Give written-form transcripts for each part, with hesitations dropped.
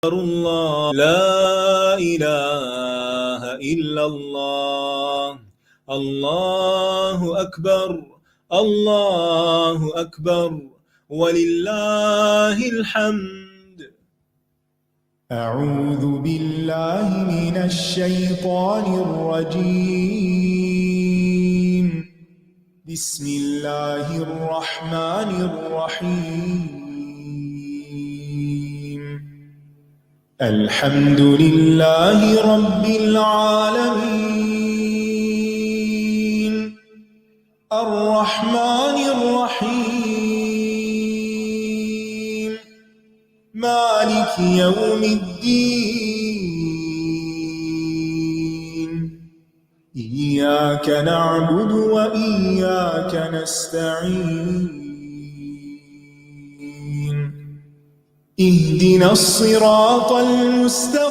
الله لا إله إلا الله الله أكبر الله أكبر ولله الحمد. أعوذ بالله من الشيطان الرجيم. بسم الله الرحمن الرحيم. الحمد لله رب العالمين الرحمن الرحيم مالك يوم الدين. إياك نعبد وإياك نستعين. اهدنا الصراط المستقيم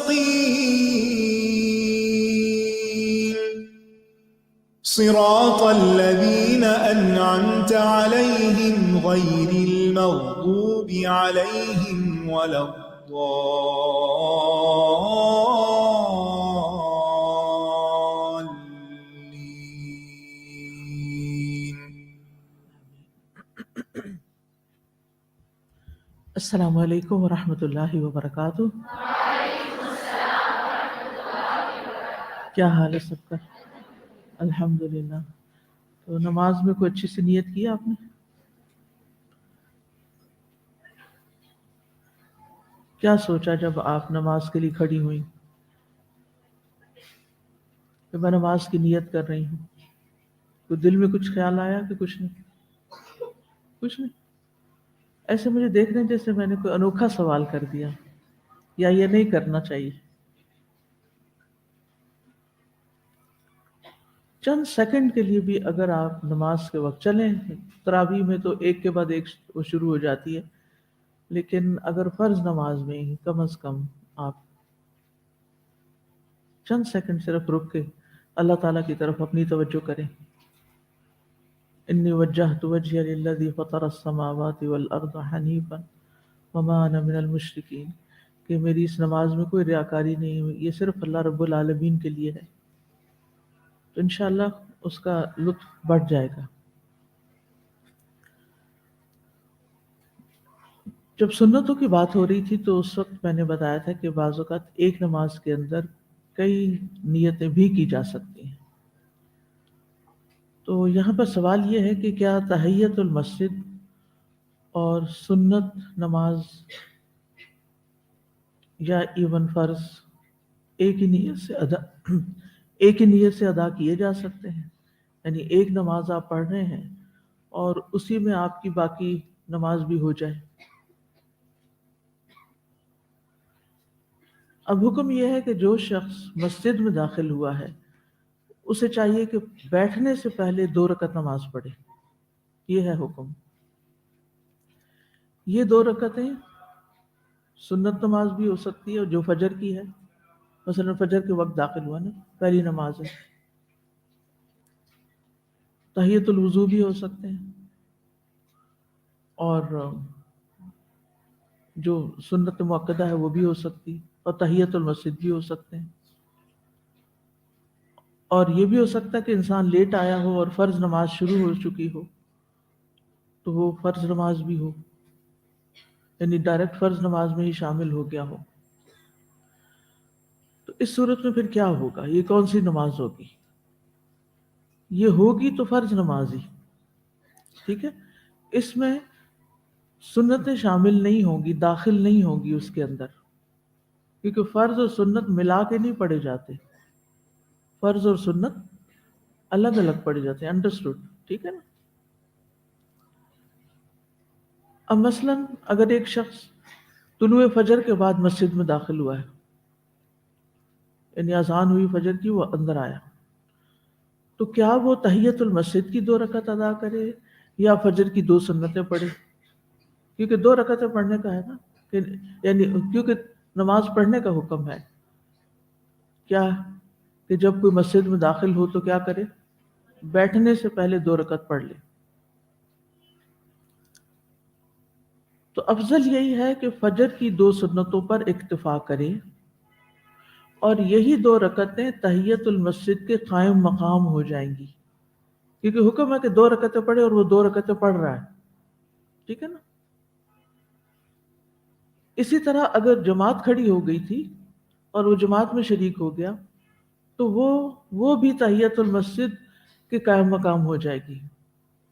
صراط الذين أنعمت عليهم غير المغضوب عليهم ولا الضالين. السلام علیکم ورحمۃ اللہ وبرکاتہ. کیا حال ہے سب کا؟ الحمدللہ. تو نماز میں کوئی اچھی سی نیت کی آپ نے؟ کیا سوچا جب آپ نماز کے لیے کھڑی ہوئی کہ میں نماز کی نیت کر رہی ہوں؟ تو دل میں کچھ خیال آیا کہ کچھ نہیں؟ کچھ نہیں. ایسے مجھے دیکھ رہے ہیں جیسے میں نے کوئی انوکھا سوال کر دیا یا یہ نہیں کرنا چاہیے. چند سیکنڈ کے لیے بھی اگر آپ نماز کے وقت چلیں، تراویح میں تو ایک کے بعد ایک وہ شروع ہو جاتی ہے، لیکن اگر فرض نماز میں ہی کم از کم آپ چند سیکنڈ صرف رک کے اللہ تعالیٰ کی طرف اپنی توجہ کریں. انی وجہت وجہی للذی فطر السماوات والارض حنیفا وما انا من المشرکین، کہ میری اس نماز میں کوئی ریاکاری نہیں ہوئی، یہ صرف اللہ رب العالمین کے لیے ہے. تو انشاءاللہ اس کا لطف بڑھ جائے گا. جب سنتوں کی بات ہو رہی تھی تو اس وقت میں نے بتایا تھا کہ بعض اوقات ایک نماز کے اندر کئی نیتیں بھی کی جا سکتی ہیں. تو یہاں پر سوال یہ ہے کہ کیا تحیت المسجد اور سنت نماز یا ایون فرض ایک ہی نیت سے ادا کیے جا سکتے ہیں؟ یعنی ایک نماز آپ پڑھ رہے ہیں اور اسی میں آپ کی باقی نماز بھی ہو جائے. اب حکم یہ ہے کہ جو شخص مسجد میں داخل ہوا ہے اسے چاہیے کہ بیٹھنے سے پہلے 2 رکعت نماز پڑھے. یہ ہے حکم. یہ 2 رکعتیں سنت نماز بھی ہو سکتی ہے، اور جو فجر کی ہے، مثلا فجر کے وقت داخل ہوا نا، پہلی نماز ہے. تحیت الوضو بھی ہو سکتے ہیں، اور جو سنت مؤکدہ ہے وہ بھی ہو سکتی، اور تحیت المسجد بھی ہو سکتے ہیں. اور یہ بھی ہو سکتا ہے کہ انسان لیٹ آیا ہو اور فرض نماز شروع ہو چکی ہو تو وہ فرض نماز بھی ہو، یعنی ڈائریکٹ فرض نماز میں ہی شامل ہو گیا ہو. تو اس صورت میں پھر کیا ہوگا؟ یہ کون سی نماز ہوگی؟ یہ ہوگی تو فرض نماز ہی، ٹھیک ہے. اس میں سنتیں شامل نہیں ہوں گی، داخل نہیں ہوں گی اس کے اندر، کیونکہ فرض اور سنت ملا کے نہیں پڑھے جاتے. فرض اور سنت الگ الگ پڑھے جاتے ہیں. انڈرسٹوڈ؟ ٹھیک ہے نا. اب مثلا اگر ایک شخص طلوع فجر کے بعد مسجد میں داخل ہوا ہے، یعنی اذان ہوئی فجر کی، وہ اندر آیا، تو کیا وہ تحیت المسجد کی 2 رکعت ادا کرے یا فجر کی 2 سنتیں پڑھے؟ کیونکہ 2 رکعتیں پڑھنے کا ہے نا، یعنی کیونکہ نماز پڑھنے کا حکم ہے. کیا کہ جب کوئی مسجد میں داخل ہو تو کیا کرے؟ بیٹھنے سے پہلے 2 رکعت پڑھ لے. تو افضل یہی ہے کہ فجر کی 2 سنتوں پر اکتفا کرے اور یہی 2 رکعتیں تحیت المسجد کے قائم مقام ہو جائیں گی، کیونکہ حکم ہے کہ 2 رکعتیں پڑھے اور وہ 2 رکعتیں پڑھ رہا ہے، ٹھیک ہے نا۔ اسی طرح اگر جماعت کھڑی ہو گئی تھی اور وہ جماعت میں شریک ہو گیا تو وہ بھی تحیت المسجد کے قائم مقام ہو جائے گی،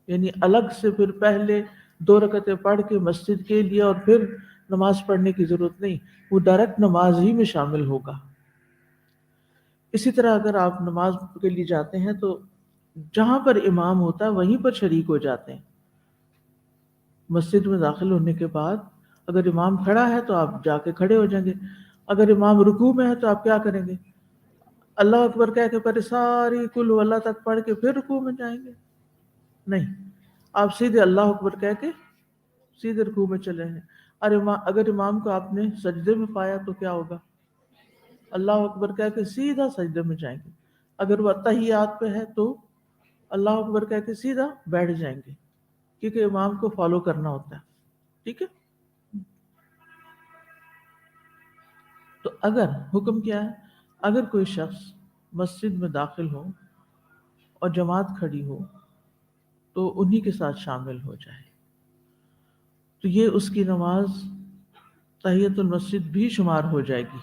یعنی الگ سے پھر پہلے 2 رکعتیں پڑھ کے مسجد کے لیے اور پھر نماز پڑھنے کی ضرورت نہیں، وہ ڈائریکٹ نماز ہی میں شامل ہوگا۔ اسی طرح اگر آپ نماز کے لیے جاتے ہیں تو جہاں پر امام ہوتا ہے وہیں پر شریک ہو جاتے ہیں۔ مسجد میں داخل ہونے کے بعد اگر امام کھڑا ہے تو آپ جا کے کھڑے ہو جائیں گے، اگر امام رکوع میں ہے تو آپ کیا کریں گے؟ اللہ اکبر کہہ کے پہلے ساری کل ہو اللہ تک پڑھ کے پھر رکوع میں جائیں گے؟ نہیں، آپ سیدھے اللہ اکبر کہہ کے سیدھے رکوع میں چلے ہیں۔ اور اگر امام کو آپ نے سجدے میں پایا تو کیا ہوگا؟ اللہ اکبر کہہ کے سیدھا سجدے میں جائیں گے۔ اگر وہ تحیات پہ ہے تو اللہ اکبر کہہ کے سیدھا بیٹھ جائیں گے، کیونکہ امام کو فالو کرنا ہوتا ہے، ٹھیک ہے۔ تو اگر حکم کیا ہے، اگر کوئی شخص مسجد میں داخل ہو اور جماعت کھڑی ہو تو انہی کے ساتھ شامل ہو جائے، تو یہ اس کی نماز تحیت المسجد بھی شمار ہو جائے گی،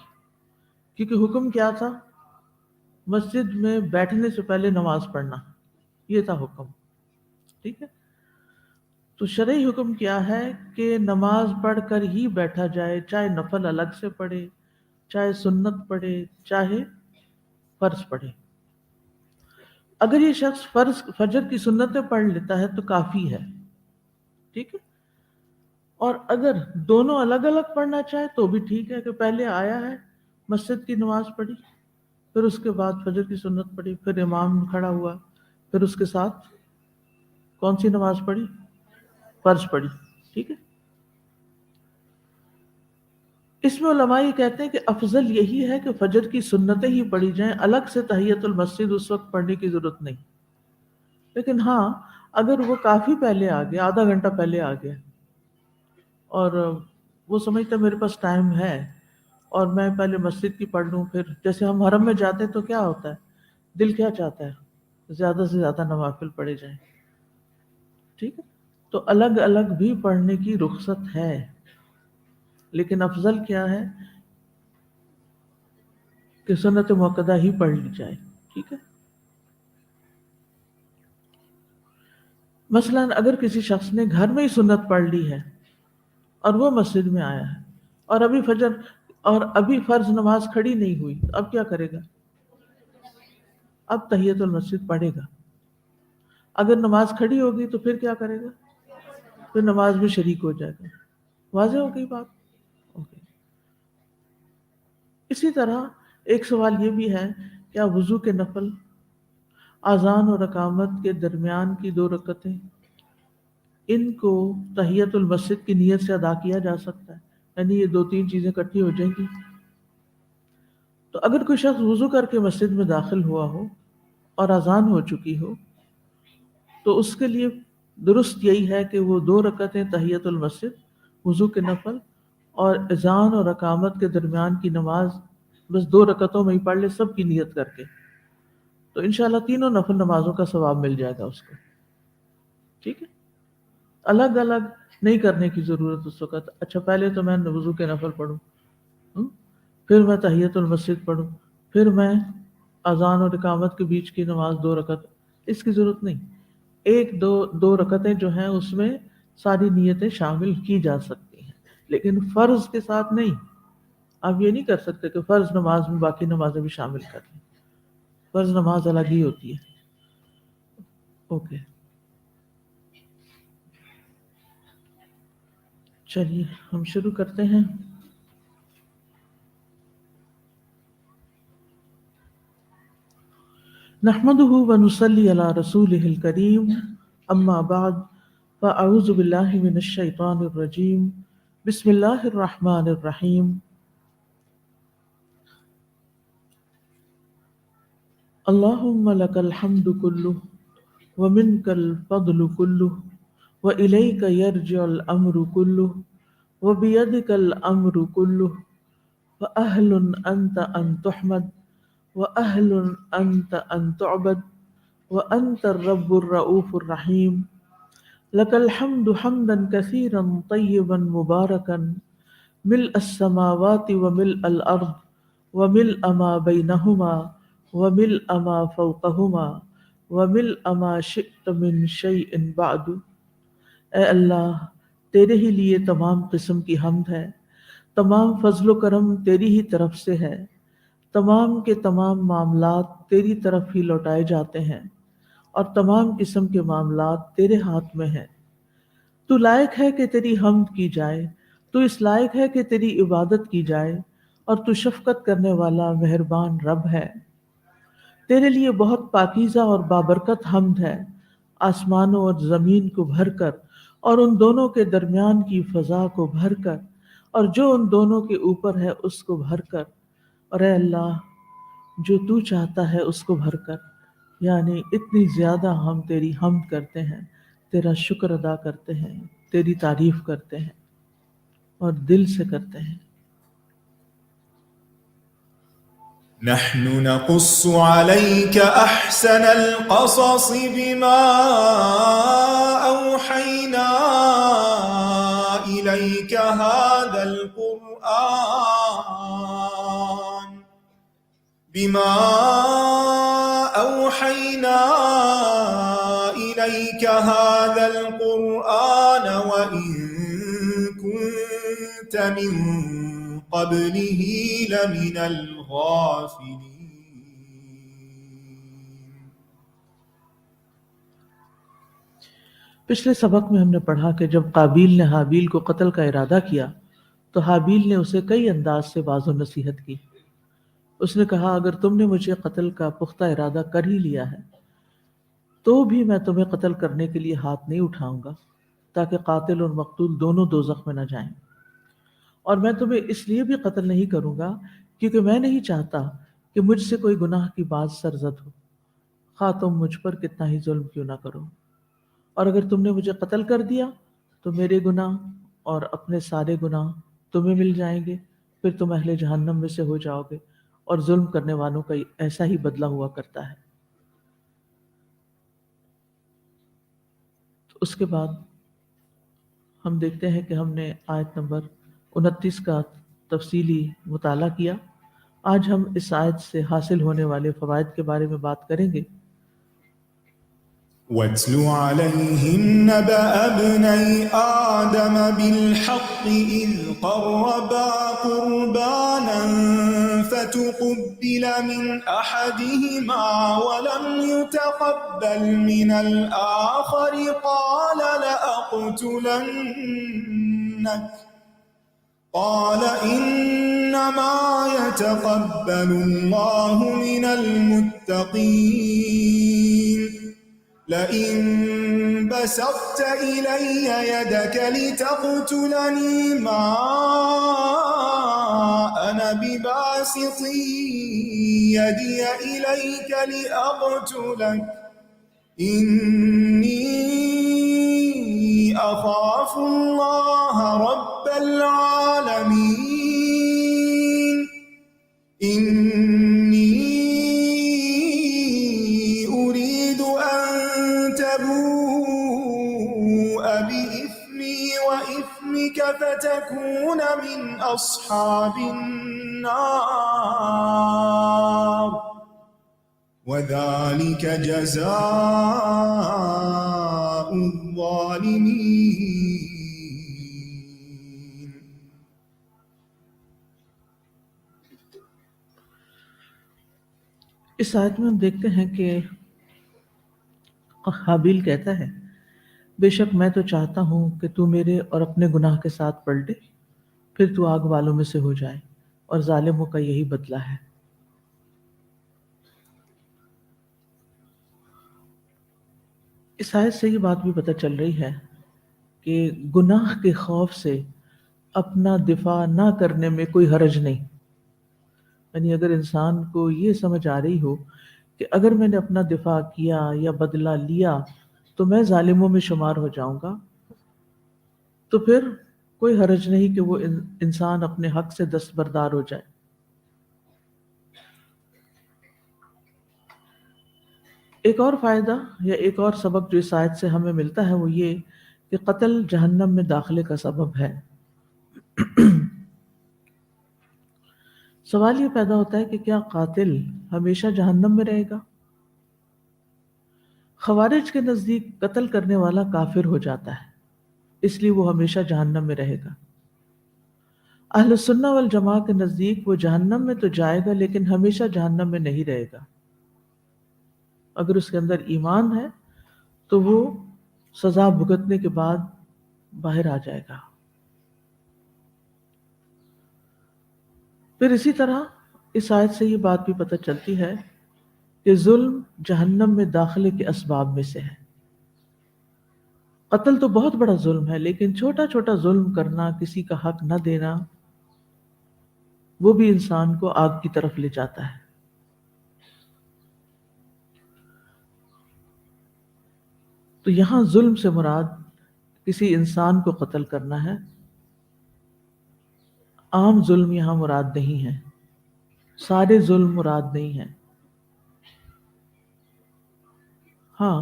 کیونکہ حکم کیا تھا؟ مسجد میں بیٹھنے سے پہلے نماز پڑھنا، یہ تھا حکم، ٹھیک ہے۔ تو شرعی حکم کیا ہے کہ نماز پڑھ کر ہی بیٹھا جائے، چاہے نفل الگ سے پڑھے، چاہے سنت پڑھے، چاہے فرض پڑھے۔ اگر یہ شخص فجر کی سنتیں پڑھ لیتا ہے تو کافی ہے، ٹھیک ہے۔ اور اگر دونوں الگ الگ پڑھنا چاہے تو بھی ٹھیک ہے، کہ پہلے آیا ہے مسجد کی نماز پڑھی، پھر اس کے بعد فجر کی سنت پڑھی، پھر امام کھڑا ہوا، پھر اس کے ساتھ کون سی نماز پڑھی؟ فرض پڑھی، ٹھیک ہے۔ اس میں علماء یہ کہتے ہیں کہ افضل یہی ہے کہ فجر کی سنتیں ہی پڑھی جائیں، الگ سے تحیت المسجد اس وقت پڑھنے کی ضرورت نہیں۔ لیکن ہاں، اگر وہ کافی پہلے آ گیا، آدھا گھنٹہ پہلے آ گیا اور وہ سمجھتا میرے پاس ٹائم ہے اور میں پہلے مسجد کی پڑھ لوں، پھر جیسے ہم حرم میں جاتے ہیں تو کیا ہوتا ہے، دل کیا چاہتا ہے؟ زیادہ سے زیادہ نوافل پڑھے جائیں، ٹھیک ہے۔ تو الگ الگ بھی پڑھنے کی رخصت ہے، لیکن افضل کیا ہے کہ سنت موقدہ ہی پڑھ لی جائے، ٹھیک ہے۔ مثلا اگر کسی شخص نے گھر میں ہی سنت پڑھ لی ہے اور وہ مسجد میں آیا ہے اور ابھی فرض نماز کھڑی نہیں ہوئی، اب کیا کرے گا؟ اب تحیت المسجد پڑھے گا۔ اگر نماز کھڑی ہوگی تو پھر کیا کرے گا؟ پھر نماز میں شریک ہو جائے گا۔ واضح ہو گئی بات؟ اوکے۔ اسی طرح ایک سوال یہ بھی ہے، کیا وضو کے نفل، اذان اور اقامت کے درمیان کی 2 رکعتیں، ان کو تحیت المسجد کی نیت سے ادا کیا جا سکتا ہے؟ یعنی یہ 2-3 چیزیں اکٹھی ہو جائیں گی۔ تو اگر کوئی شخص وضو کر کے مسجد میں داخل ہوا ہو اور اذان ہو چکی ہو تو اس کے لیے درست یہی ہے کہ وہ 2 رکعتیں تحیت المسجد، وضو کے نفل اور اذان اور اقامت کے درمیان کی نماز بس 2 رکعتوں میں ہی پڑھ لے، سب کی نیت کر کے، تو انشاءاللہ تینوں نفل نمازوں کا ثواب مل جائے گا اس کو، ٹھیک ہے۔ الگ الگ نہیں کرنے کی ضرورت اس وقت، اچھا پہلے تو میں وضو کے نفل پڑھوں، پھر میں تحیت المسجد پڑھوں، پھر میں اذان اور اقامت کے بیچ کی نماز 2 رکعت، اس کی ضرورت نہیں۔ ایک دو رکعتیں جو ہیں اس میں ساری نیتیں شامل کی جا سکتی ہیں، لیکن فرض کے ساتھ نہیں۔ آپ یہ نہیں کر سکتے کہ فرض نماز میں باقی نمازیں بھی شامل کر لیں، فرض نماز الگ ہی ہوتی ہے، اوکے۔ چلیے ہم شروع کرتے ہیں۔ نحمده ونصلي على رسوله الكريم، اما بعد فاعوذ بالله من الشيطان الرجيم، بسم الله الرحمن الرحيم۔ اللهم لك الحمد كله ومنك الفضل كله وإليك يرجع الأمر كله وبيدك الأمر كله وأهل أنت أن تحمد وأهل أنت أن تعبد وأنت الرب الرؤوف الرحيم لك الحمد حمدا كثيرا طيبا مباركا ملء السماوات وملء الأرض وملء ما بينهما وملء ما فوقهما وملء ما شئت من شيء بعد۔ اے اللہ، تیرے ہی لیے تمام قسم کی حمد ہے، تمام فضل و کرم تیری ہی طرف سے ہے، تمام کے تمام معاملات تیری طرف ہی لوٹائے جاتے ہیں اور تمام قسم کے معاملات تیرے ہاتھ میں ہیں۔ تو لائق ہے کہ تیری حمد کی جائے، تو اس لائق ہے کہ تیری عبادت کی جائے، اور تو شفقت کرنے والا مہربان رب ہے۔ تیرے لیے بہت پاکیزہ اور بابرکت حمد ہے، آسمانوں اور زمین کو بھر کر اور ان دونوں کے درمیان کی فضا کو بھر کر اور جو ان دونوں کے اوپر ہے اس کو بھر کر، اور اے اللہ جو تو چاہتا ہے اس کو بھر کر، یعنی اتنی زیادہ ہم تیری حمد کرتے ہیں، تیرا شکر ادا کرتے ہیں، تیری تعریف کرتے ہیں اور دل سے کرتے ہیں۔ نحن نقص عليك أحسن القصص بما أوحينا إليك هذا القرآن وإن كنت من قبله لمن الغافلين۔ پچھلے سبق میں ہم نے پڑھا کہ جب قابیل نے حابیل کو قتل کا ارادہ کیا تو حابیل نے اسے کئی انداز سے واضح و نصیحت کی۔ اس نے کہا اگر تم نے مجھے قتل کا پختہ ارادہ کر ہی لیا ہے تو بھی میں تمہیں قتل کرنے کے لیے ہاتھ نہیں اٹھاؤں گا تاکہ قاتل اور مقتول دونوں دوزخ میں نہ جائیں، اور میں تمہیں اس لیے بھی قتل نہیں کروں گا کیونکہ میں نہیں چاہتا کہ مجھ سے کوئی گناہ کی بات سرزد ہو، خواہ تم مجھ پر کتنا ہی ظلم کیوں نہ کرو، اور اگر تم نے مجھے قتل کر دیا تو میرے گناہ اور اپنے سارے گناہ تمہیں مل جائیں گے، پھر تم اہل جہنم میں سے ہو جاؤ گے، اور ظلم کرنے والوں کا ایسا ہی بدلہ ہوا کرتا ہے۔ تو اس کے بعد ہم دیکھتے ہیں کہ ہم نے آیت نمبر 29 کا تفصیلی مطالعہ کیا۔ آج ہم اس آیت سے حاصل ہونے والے فوائد کے بارے میں بات کریں گے۔ وَاتْلُ عَلَيْهِمْ نَبَأَ ابْنَيْ آدَمَ بِالْحَقِّ إِذْ قَرَّبَا قُرْبَانًا فَتُقُبِّلَ مِنْ أَحَدِهِمَا وَلَمْ يُتَقَبَّلْ مِنَ الْآخَرِ قَالَ لَأَقْتُلَنَّكَ قال إنما يتقبل الله من المتقين لئن بسطت إلي يدك لتقتلني ما أنا بباسط يدي إليك لأقتلك إني أخاف الله رب العالمين إني أريد أن تبوء بإثمي وإثمك فتكون من أصحاب النار وذلك جزاء الظالمين۔ اس آیت میں ہم دیکھتے ہیں کہ حابیل کہتا ہے بے شک میں تو چاہتا ہوں کہ تو میرے اور اپنے گناہ کے ساتھ پلٹے، پھر تو آگ والوں میں سے ہو جائے، اور ظالموں کا یہی بدلہ ہے۔ اس آیت سے یہ بات بھی پتہ چل رہی ہے کہ گناہ کے خوف سے اپنا دفاع نہ کرنے میں کوئی حرج نہیں، یعنی اگر انسان کو یہ سمجھ آ رہی ہو کہ اگر میں نے اپنا دفاع کیا یا بدلہ لیا تو میں ظالموں میں شمار ہو جاؤں گا، تو پھر کوئی حرج نہیں کہ وہ انسان اپنے حق سے دستبردار ہو جائے۔ ایک اور فائدہ یا ایک اور سبق جو اس آیت سے ہمیں ملتا ہے وہ یہ کہ قتل جہنم میں داخلے کا سبب ہے۔ سوال یہ پیدا ہوتا ہے کہ کیا قاتل ہمیشہ جہنم میں رہے گا؟ خوارج کے نزدیک قتل کرنے والا کافر ہو جاتا ہے، اس لیے وہ ہمیشہ جہنم میں رہے گا۔ اہل سنہ والجماع کے نزدیک وہ جہنم میں تو جائے گا لیکن ہمیشہ جہنم میں نہیں رہے گا۔ اگر اس کے اندر ایمان ہے تو وہ سزا بھگتنے کے بعد باہر آ جائے گا۔ پھر اسی طرح اس آیت سے یہ بات بھی پتہ چلتی ہے کہ ظلم جہنم میں داخلے کے اسباب میں سے ہے۔ قتل تو بہت بڑا ظلم ہے، لیکن چھوٹا چھوٹا ظلم کرنا، کسی کا حق نہ دینا، وہ بھی انسان کو آگ کی طرف لے جاتا ہے۔ تو یہاں ظلم سے مراد کسی انسان کو قتل کرنا ہے، عام ظلم یہاں مراد نہیں ہے، سارے ظلم مراد نہیں ہیں۔ ہاں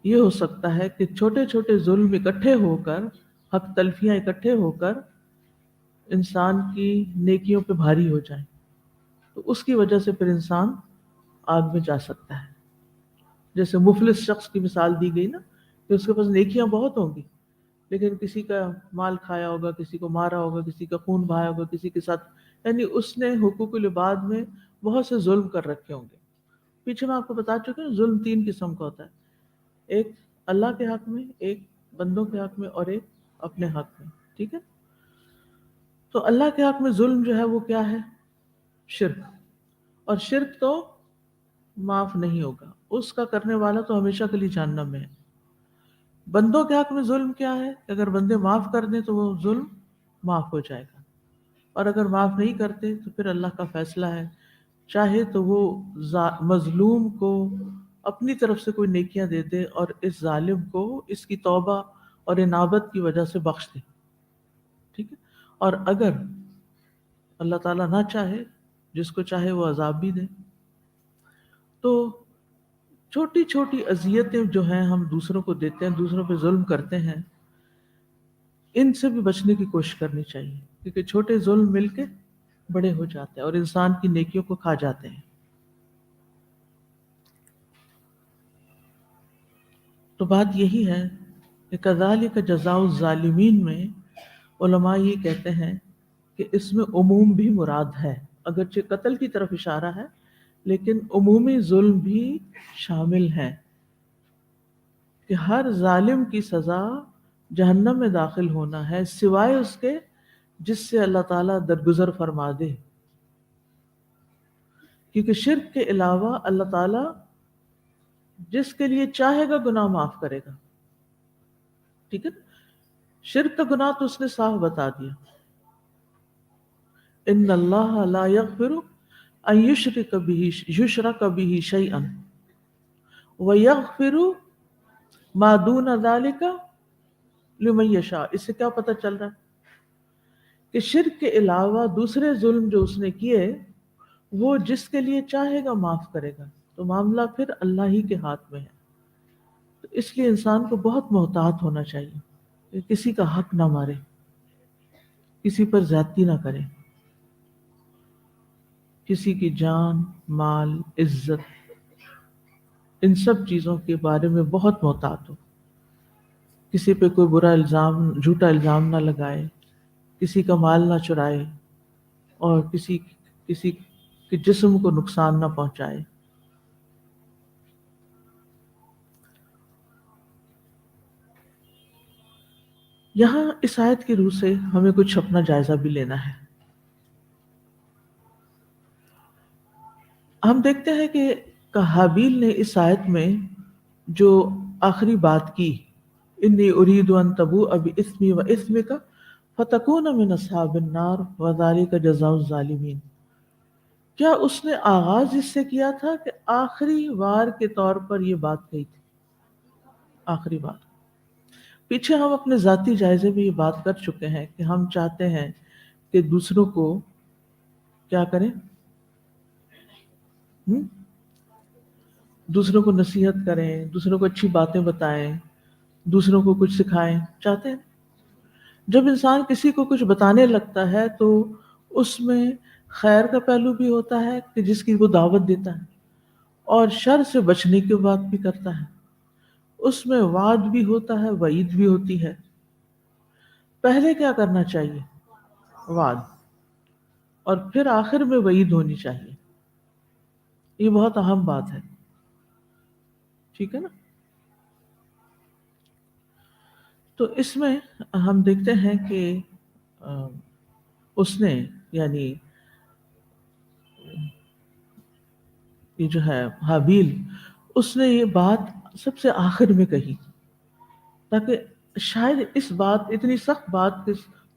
یہ ہو سکتا ہے کہ چھوٹے چھوٹے ظلم اکٹھے ہو کر، حق تلفیاں اکٹھے ہو کر انسان کی نیکیوں پہ بھاری ہو جائیں، تو اس کی وجہ سے پھر انسان آگ میں جا سکتا ہے۔ جیسے مفلس شخص کی مثال دی گئی نا، کہ اس کے پاس نیکیاں بہت ہوں گی لیکن کسی کا مال کھایا ہوگا، کسی کو مارا ہوگا، کسی کا خون بہایا ہوگا، کسی کے ساتھ، یعنی اس نے حقوق العباد میں بہت سے ظلم کر رکھے ہوں گے۔ پیچھے میں آپ کو بتا چکا ہوں ظلم 3 قسم کا ہوتا ہے، ایک اللہ کے حق میں، ایک بندوں کے حق میں، اور ایک اپنے حق میں، ٹھیک ہے؟ تو اللہ کے حق میں ظلم جو ہے وہ کیا ہے؟ شرک، اور شرک تو معاف نہیں ہوگا، اس کا کرنے والا تو ہمیشہ کے لیے جہنم میں ہے۔ بندوں کے حق میں ظلم کیا ہے؟ کہ اگر بندے معاف کر دیں تو وہ ظلم معاف ہو جائے گا، اور اگر معاف نہیں کرتے تو پھر اللہ کا فیصلہ ہے، چاہے تو وہ مظلوم کو اپنی طرف سے کوئی نیکیاں دے دے اور اس ظالم کو اس کی توبہ اور انابت کی وجہ سے بخش دے، ٹھیک ہے؟ اور اگر اللہ تعالیٰ نہ چاہے، جس کو چاہے وہ عذاب بھی دے۔ تو چھوٹی چھوٹی اذیتیں جو ہیں ہم دوسروں کو دیتے ہیں، دوسروں پہ ظلم کرتے ہیں، ان سے بھی بچنے کی کوشش کرنی چاہیے، کیونکہ چھوٹے ظلم مل کے بڑے ہو جاتے ہیں اور انسان کی نیکیوں کو کھا جاتے ہیں۔ تو بات یہی ہے کہ کذالک جزاء الظالمین میں علماء یہ کہتے ہیں کہ اس میں عموم بھی مراد ہے، اگرچہ قتل کی طرف اشارہ ہے لیکن عمومی ظلم بھی شامل ہے، کہ ہر ظالم کی سزا جہنم میں داخل ہونا ہے سوائے اس کے جس سے اللہ تعالیٰ درگزر فرما دے، کیونکہ شرک کے علاوہ اللہ تعالیٰ جس کے لیے چاہے گا گناہ معاف کرے گا، ٹھیک ہے؟ شرک کا گناہ تو اس نے صاف بتا دیا، ان اللہ لا یغفر ان یشرک بہ شیئا ویغفر ما دون ذلک لمن یشاء۔ اس سے کیا پتہ چل رہا ہے کہ شرک کے علاوہ دوسرے ظلم جو اس نے کیے وہ جس کے لیے چاہے گا معاف کرے گا، تو معاملہ پھر اللہ ہی کے ہاتھ میں ہے۔ تو اس لیے انسان کو بہت محتاط ہونا چاہیے کہ کسی کا حق نہ مارے، کسی پر زیادتی نہ کرے، کسی کی جان، مال، عزت، ان سب چیزوں کے بارے میں بہت محتاط ہو، کسی پہ کوئی برا الزام، جھوٹا الزام نہ لگائے، کسی کا مال نہ چرائے، اور کسی کے جسم کو نقصان نہ پہنچائے۔ یہاں اس آیت کی روح سے ہمیں کچھ اپنا جائزہ بھی لینا ہے۔ ہم دیکھتے ہیں کہ حابیل نے اس آیت میں جو آخری بات کی، انی ارید ان تبوء باسمی واسمک فتکون من اصحاب النار وذلک جزاء الظالمین، کیا اس نے آغاز اس سے کیا تھا کہ آخری وار کے طور پر یہ بات کہی تھی؟ آخری بات پیچھے ہم اپنے ذاتی جائزے میں یہ بات کر چکے ہیں کہ ہم چاہتے ہیں کہ دوسروں کو کیا کریں، ہم؟ دوسروں کو نصیحت کریں، دوسروں کو اچھی باتیں بتائیں، دوسروں کو کچھ سکھائیں، چاہتے ہیں۔ جب انسان کسی کو کچھ بتانے لگتا ہے تو اس میں خیر کا پہلو بھی ہوتا ہے کہ جس کی وہ دعوت دیتا ہے، اور شر سے بچنے کی بات بھی کرتا ہے، اس میں وعد بھی ہوتا ہے، وعید بھی ہوتی ہے۔ پہلے کیا کرنا چاہیے؟ وعد، اور پھر آخر میں وعید ہونی چاہیے۔ یہ بہت اہم بات ہے، ٹھیک ہے نا؟ تو اس میں ہم دیکھتے ہیں کہ اس نے، یعنی یہ جو ہے حابیل، اس نے یہ بات سب سے آخر میں کہی تاکہ شاید اس بات، اتنی سخت بات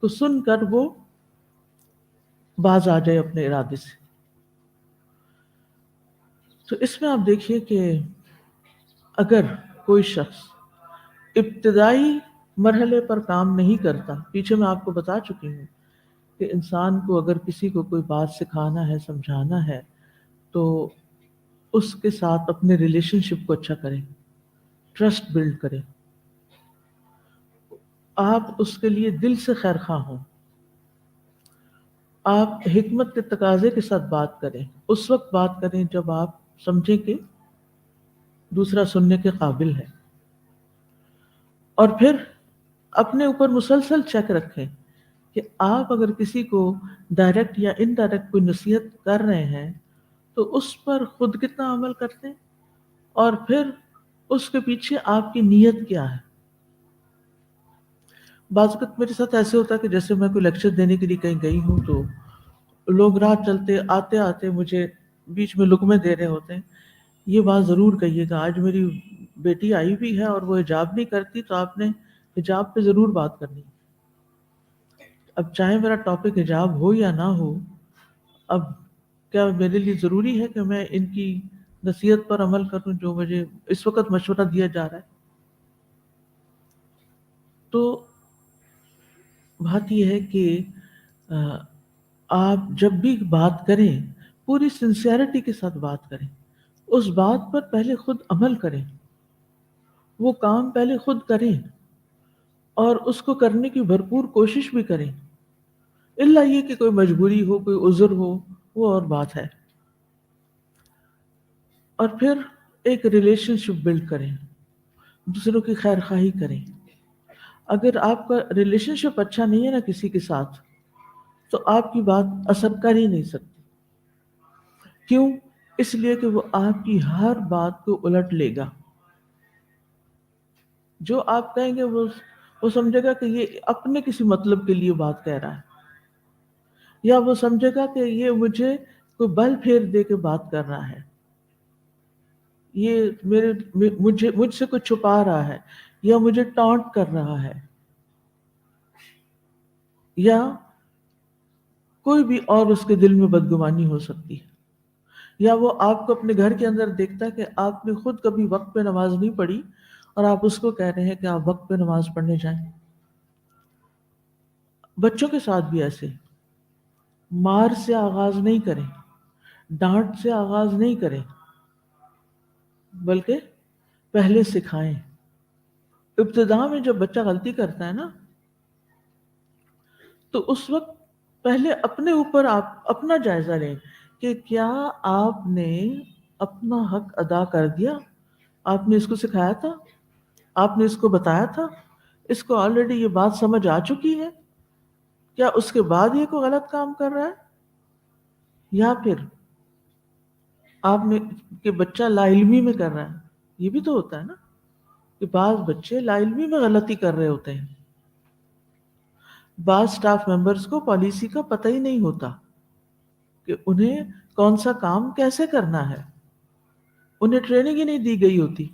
کو سن کر وہ باز آ جائے اپنے ارادے سے۔ تو اس میں آپ دیکھیے کہ اگر کوئی شخص ابتدائی مرحلے پر کام نہیں کرتا، پیچھے میں آپ کو بتا چکی ہوں کہ انسان کو اگر کسی کو کوئی بات سکھانا ہے، سمجھانا ہے، تو اس کے ساتھ اپنے ریلیشن شپ کو اچھا کریں، ٹرسٹ بلڈ کریں، آپ اس کے لیے دل سے خیر خواہ ہوں، آپ حکمت کے تقاضے کے ساتھ بات کریں، اس وقت بات کریں جب آپ سمجھیں کہ دوسرا سننے کے قابل ہے، اور پھر اپنے اوپر مسلسل چیک رکھیں کہ آپ اگر کسی کو ڈائریکٹ یا انڈائریکٹ کوئی نصیحت کر رہے ہیں تو اس پر خود کتنا عمل کرتے ہیں، اور پھر اس کے پیچھے آپ کی نیت کیا ہے۔ بعض وقت میرے ساتھ ایسے ہوتا ہے کہ جیسے میں کوئی لیکچر دینے کے لیے کہیں گئی ہوں تو لوگ راہ چلتے آتے آتے مجھے بیچ میں لقمے دے رہے ہوتے ہیں، یہ بات ضرور کہیے گا، آج میری بیٹی آئی بھی ہے اور وہ حجاب نہیں کرتی، تو آپ نے حجاب پہ ضرور بات کرنی۔ اب چاہے میرا ٹاپک حجاب ہو یا نہ ہو، اب کیا میرے لیے ضروری ہے کہ میں ان کی نصیحت پر عمل کروں جو مجھے اس وقت مشورہ دیا جا رہا ہے؟ تو بات یہ ہے کہ آپ جب بھی بات کریں پوری سنسیئرٹی کے ساتھ بات کریں، اس بات پر پہلے خود عمل کریں، وہ کام پہلے خود کریں اور اس کو کرنے کی بھرپور کوشش بھی کریں، الا یہ کہ کوئی مجبوری ہو، کوئی عذر ہو، وہ اور بات ہے۔ اور پھر ایک ریلیشن شپ بلڈ کریں، دوسروں کی خیر خواہی کریں۔ اگر آپ کا ریلیشن شپ اچھا نہیں ہے نا کسی کے ساتھ، تو آپ کی بات اثر کر ہی نہیں سکتی۔ کیوں؟ اس لیے کہ وہ آپ کی ہر بات کو الٹ لے گا، جو آپ کہیں گے وہ سمجھے گا کہ یہ اپنے کسی مطلب کے لیے بات کہہ رہا ہے، یا وہ سمجھے گا کہ یہ مجھے کوئی بل پھیر دے کے بات کر رہا ہے، یہ مجھ سے کچھ چھپا رہا ہے، یا مجھے ٹانٹ کر رہا ہے، یا کوئی بھی اور اس کے دل میں بدگمانی ہو سکتی ہے۔ یا وہ آپ کو اپنے گھر کے اندر دیکھتا ہے کہ آپ نے خود کبھی وقت پہ نماز نہیں پڑھی اور آپ اس کو کہہ رہے ہیں کہ آپ وقت پہ نماز پڑھنے جائیں۔ بچوں کے ساتھ بھی ایسے، مار سے آغاز نہیں کریں، ڈانٹ سے آغاز نہیں کریں، بلکہ پہلے سکھائیں۔ ابتدا میں جب بچہ غلطی کرتا ہے نا، تو اس وقت پہلے اپنے اوپر آپ اپنا جائزہ لیں کہ کیا آپ نے اپنا حق ادا کر دیا؟ آپ نے اس کو سکھایا تھا، آپ نے اس کو بتایا تھا، اس کو آلریڈی یہ بات سمجھ آ چکی ہے؟ کیا اس کے بعد یہ کوئی غلط کام کر رہا ہے؟ یا پھر آپ نے کہ بچہ لا علمی میں کر رہا ہے؟ یہ بھی تو ہوتا ہے نا کہ بعض بچے لا علمی میں غلطی کر رہے ہوتے ہیں۔ بعض سٹاف ممبرز کو پالیسی کا پتہ ہی نہیں ہوتا کہ انہیں کون سا کام کیسے کرنا ہے، انہیں ٹریننگ ہی نہیں دی گئی ہوتی،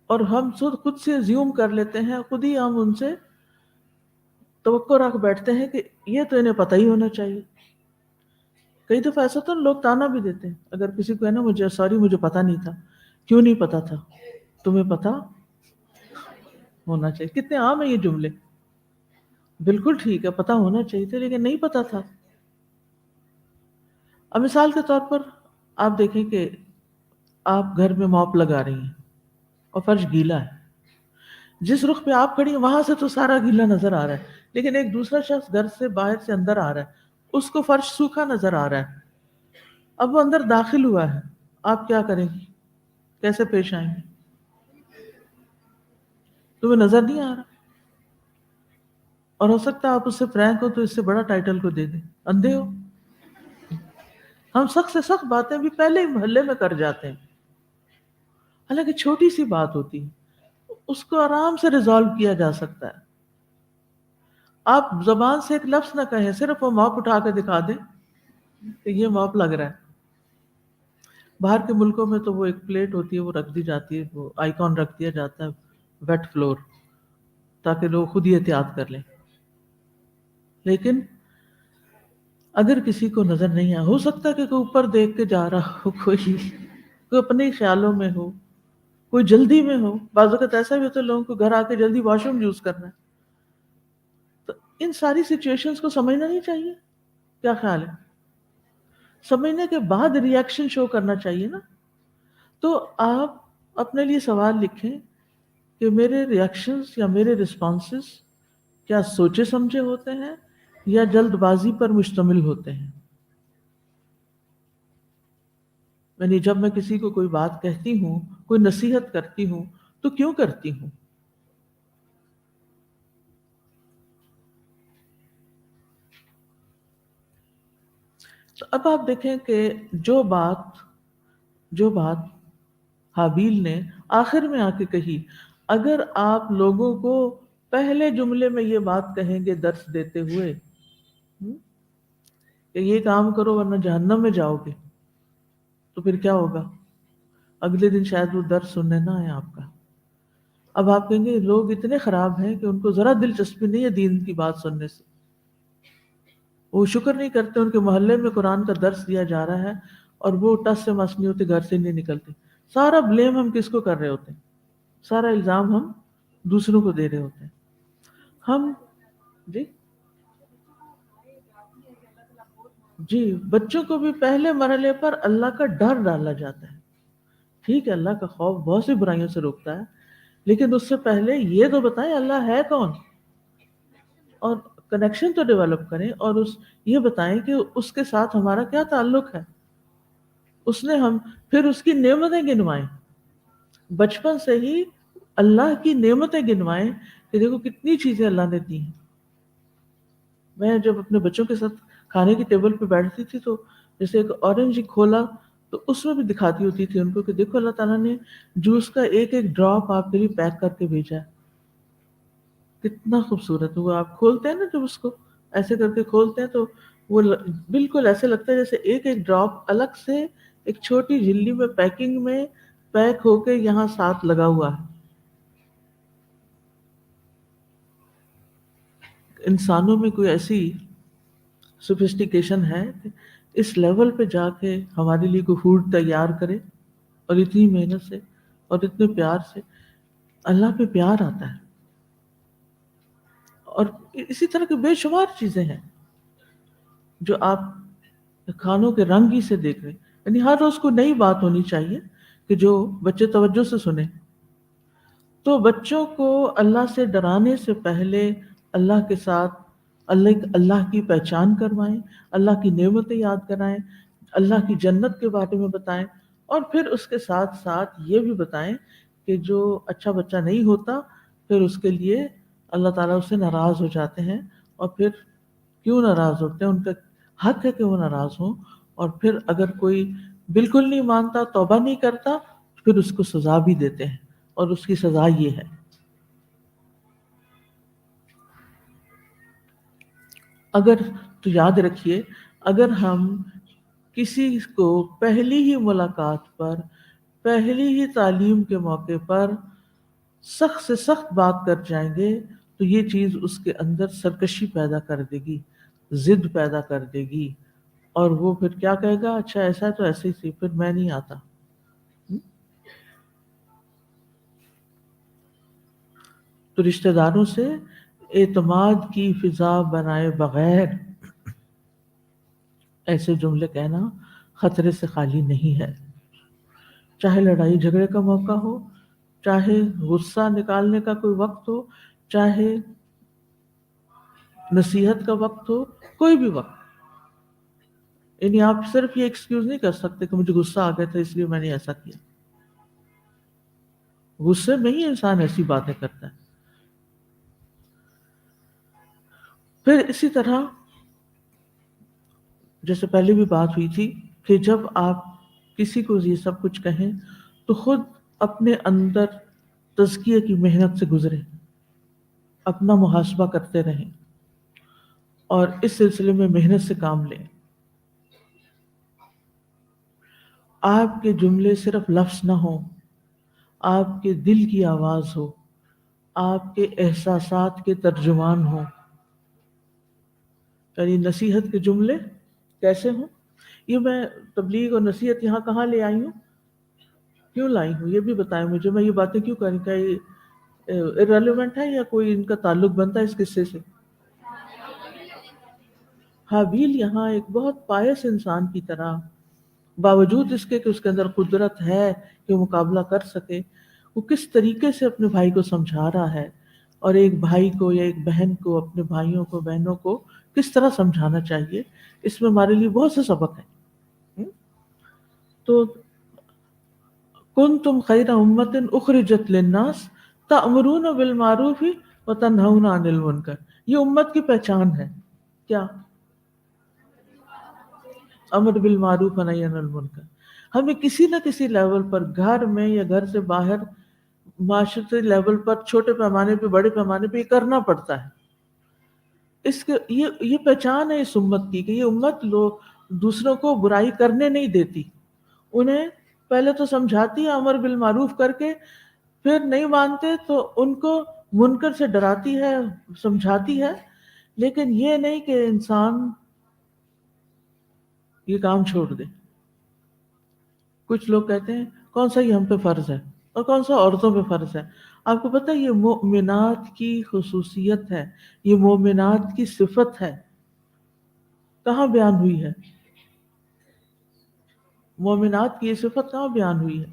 اور ہم خود سے زیوم کر لیتے ہیں، خود ہی ہم ان سے توقع رکھ بیٹھتے ہیں کہ یہ تو انہیں پتہ ہی ہونا چاہیے۔ کئی دفعہ ایسا تو لوگ تانا بھی دیتے ہیں، اگر کسی کو ہے نا مجھے پتہ نہیں تھا، کیوں نہیں پتہ تھا؟ تمہیں پتہ ہونا چاہیے. کتنے عام ہیں یہ جملے. بالکل ٹھیک ہے، پتہ ہونا چاہیے تھا لیکن نہیں پتہ تھا. اب مثال کے طور پر آپ دیکھیں کہ آپ گھر میں موپ لگا رہی ہیں اور فرش گیلا ہے. جس رخ پہ آپ کھڑی ہیں وہاں سے تو سارا گیلا نظر آ رہا ہے، لیکن ایک دوسرا شخص گھر سے باہر سے اندر آ رہا ہے، اس کو فرش سوکھا نظر آ رہا ہے. اب وہ اندر داخل ہوا ہے، آپ کیا کریں گی؟ کیسے پیش آئیں گے؟ تمہیں نظر نہیں آ رہا، اور ہو سکتا ہے آپ اس سے فرینک ہو تو اس سے بڑا ٹائٹل کو دے دیں، اندھے ہو. ہم سخت سے سخت باتیں بھی پہلے ہی محلے میں کر جاتے ہیں، حالانکہ چھوٹی سی بات ہوتی ہے، اس کو آرام سے ریزالو کیا جا سکتا ہے. آپ زبان سے ایک لفظ نہ کہیں، صرف وہ موپ اٹھا کے دکھا دیں کہ یہ موپ لگ رہا ہے. باہر کے ملکوں میں تو وہ ایک پلیٹ ہوتی ہے، وہ رکھ دی جاتی ہے، وہ آئیکن رکھ دیا جاتا ہے ویٹ فلور، تاکہ لوگ خود ہی احتیاط کر لیں. لیکن اگر کسی کو نظر نہیں آ، ہو سکتا ہے کہ کوئی اوپر دیکھ کے جا رہا ہو، کوئی اپنے خیالوں میں ہو، کوئی جلدی میں ہو. بعض اوقات ایسا بھی ہوتا ہے لوگوں کو گھر آ کے جلدی واش روم یوز کرنا ہے. تو ان ساری سچویشنز کو سمجھنا نہیں چاہیے. کیا خیال ہے؟ سمجھنے کے بعد ری ایکشن شو کرنا چاہیے نا. تو آپ اپنے لیے سوال لکھیں کہ میرے ری ایکشنز یا میرے رسپانسز کیا سوچے سمجھے ہوتے ہیں یا جلد بازی پر مشتمل ہوتے ہیں. یعنی جب میں کسی کو کوئی بات کہتی ہوں، کوئی نصیحت کرتی ہوں، تو کیوں کرتی ہوں؟ تو اب آپ دیکھیں کہ جو بات حابیل نے آخر میں آ کے کہی، اگر آپ لوگوں کو پہلے جملے میں یہ بات کہیں گے درس دیتے ہوئے کہ یہ کام کرو ورنہ جہنم میں جاؤ گے، تو پھر کیا ہوگا؟ اگلے دن شاید وہ درس سننے نہ آئے آپ کا. اب آپ کہیں گے لوگ اتنے خراب ہیں کہ ان کو ذرا دلچسپی نہیں ہے دین کی بات سننے سے، وہ شکر نہیں کرتے ان کے محلے میں قرآن کا درس دیا جا رہا ہے اور وہ ٹس سے مس نہیں ہوتے، گھر سے نہیں نکلتے. سارا بلیم ہم کس کو کر رہے ہوتے ہیں؟ سارا الزام ہم دوسروں کو دے رہے ہوتے ہیں. ہم جی بچوں کو بھی پہلے مرحلے پر اللہ کا ڈر ڈالا جاتا ہے. ٹھیک ہے، اللہ کا خوف بہت سی برائیوں سے روکتا ہے، لیکن اس سے پہلے یہ تو بتائیں اللہ ہے کون، اور کنیکشن تو ڈیولپ کریں، اور یہ بتائیں کہ اس کے ساتھ ہمارا کیا تعلق ہے. اس نے پھر اس کی نعمتیں گنوائیں، بچپن سے ہی اللہ کی نعمتیں گنوائیں کہ دیکھو کتنی چیزیں اللہ نے دی ہیں. میں جب اپنے بچوں کے ساتھ کھانے کی ٹیبل پہ بیٹھتی تھی تو جیسے ایک اورنج کھولا تو اس میں بھی دکھاتی ہوتی تھی ان کو کہ دیکھو اللہ تعالیٰ نے جوس کا ایک ایک ڈراپ آپ کے لیے پیک کر کے بھیجا ہے، کتنا خوبصورت. وہ آپ کھولتے ہیں نا جب اس کو ایسے کر کے کھولتے ہیں تو وہ بالکل ایسے لگتا ہے جیسے ایک ایک ڈراپ الگ سے ایک چھوٹی جھلی میں پیکنگ میں پیک ہو کے یہاں ساتھ لگا ہوا ہے. انسانوں میں کوئی ایسی سوفسٹیکیشن ہے کہ اس لیول پہ جا کے ہمارے لیے کوئی فوڈ تیار کرے، اور اتنی محنت سے اور اتنے پیار سے. اللہ پہ پیار آتا ہے. اور اسی طرح کی بے شمار چیزیں ہیں جو آپ کھانوں کے رنگ ہی سے دیکھ رہے ہیں. یعنی ہر روز کو نئی بات ہونی چاہیے کہ جو بچے توجہ سے سنیں. تو بچوں کو اللہ سے ڈرانے سے پہلے اللہ کے ساتھ اللہ کی پہچان کروائیں، اللہ کی نعمتیں یاد کرائیں، اللہ کی جنت کے بارے میں بتائیں، اور پھر اس کے ساتھ ساتھ یہ بھی بتائیں کہ جو اچھا بچہ نہیں ہوتا پھر اس کے لیے اللہ تعالیٰ اس سے ناراض ہو جاتے ہیں. اور پھر کیوں ناراض ہوتے ہیں؟ ان کا حق ہے کہ وہ ناراض ہوں. اور پھر اگر کوئی بالکل نہیں مانتا، توبہ نہیں کرتا، پھر اس کو سزا بھی دیتے ہیں، اور اس کی سزا یہ ہے. اگر تو یاد رکھیے، اگر ہم کسی کو پہلی ہی ملاقات پر، پہلی ہی تعلیم کے موقع پر سخت سے سخت بات کر جائیں گے تو یہ چیز اس کے اندر سرکشی پیدا کر دے گی، ضد پیدا کر دے گی، اور وہ پھر کیا کہے گا؟ اچھا ایسا ہے تو ایسے ہی سی، پھر میں نہیں آتا. تو رشتہ داروں سے اعتماد کی فضا بنائے بغیر ایسے جملے کہنا خطرے سے خالی نہیں ہے، چاہے لڑائی جھگڑے کا موقع ہو، چاہے غصہ نکالنے کا کوئی وقت ہو، چاہے نصیحت کا وقت ہو، کوئی بھی وقت. یعنی آپ صرف یہ ایکسکیوز نہیں کر سکتے کہ مجھے غصہ آ گیا تھا اس لیے میں نے ایسا کیا. غصے میں ہی انسان ایسی باتیں کرتا ہے. پھر اسی طرح جیسے پہلے بھی بات ہوئی تھی کہ جب آپ کسی کو یہ سب کچھ کہیں تو خود اپنے اندر تزکیے کی محنت سے گزرے، اپنا محاسبہ کرتے رہیں اور اس سلسلے میں محنت سے کام لیں. آپ کے جملے صرف لفظ نہ ہوں، آپ کے دل کی آواز ہو، آپ کے احساسات کے ترجمان ہوں. یعنی نصیحت کے جملے کیسے ہوں؟ یہ میں تبلیغ اور نصیحت یہاں کہاں لے آئی ہوں، کیوں لائی ہوں، یہ بھی بتائیں مجھے. میں یہ باتیں کیوں کریں، کیا یہ irrelevant ہے یا کوئی ان کا تعلق بنتا ہے اس قصے سے؟ حابیل یہاں ایک بہت پائس انسان کی طرح، باوجود اس کے کہ اس کے اندر قدرت ہے کہ وہ مقابلہ کر سکے، وہ کس طریقے سے اپنے بھائی کو سمجھا رہا ہے، اور ایک بھائی کو یا ایک بہن کو اپنے بھائیوں کو بہنوں کو کس طرح سمجھانا چاہیے، اس میں ہمارے لیے بہت سے سبق ہیں. تو کنتم خیر امت اخرجت للناس تأمرون بالمعروف وتنہون عن المنکر. یہ امت کی پہچان ہے. کیا؟ امر بالمعروف و نہی عن المنکر. ہمیں کسی نہ کسی لیول پر، گھر میں یا گھر سے باہر، معاشرتی لیول پر، چھوٹے پیمانے پہ بڑے پیمانے پہ یہ کرنا پڑتا ہے. اس کے یہ پہچان ہے اس امت کی کہ یہ امت دوسروں کو برائی کرنے نہیں دیتی. انہیں پہلے تو سمجھاتی ہے امر بالمعروف کر کے، پھر نہیں مانتے تو ان کو منکر سے ڈراتی ہے، سمجھاتی ہے، لیکن یہ نہیں کہ انسان یہ کام چھوڑ دے. کچھ لوگ کہتے ہیں کون سا یہ ہم پہ فرض ہے اور کون سا عورتوں پہ فرض ہے. آپ کو پتہ ہے یہ مومنات کی خصوصیت ہے، یہ مومنات کی صفت ہے. کہاں بیان ہوئی ہے مومنات کی یہ صفت؟ کہاں بیان ہوئی ہے؟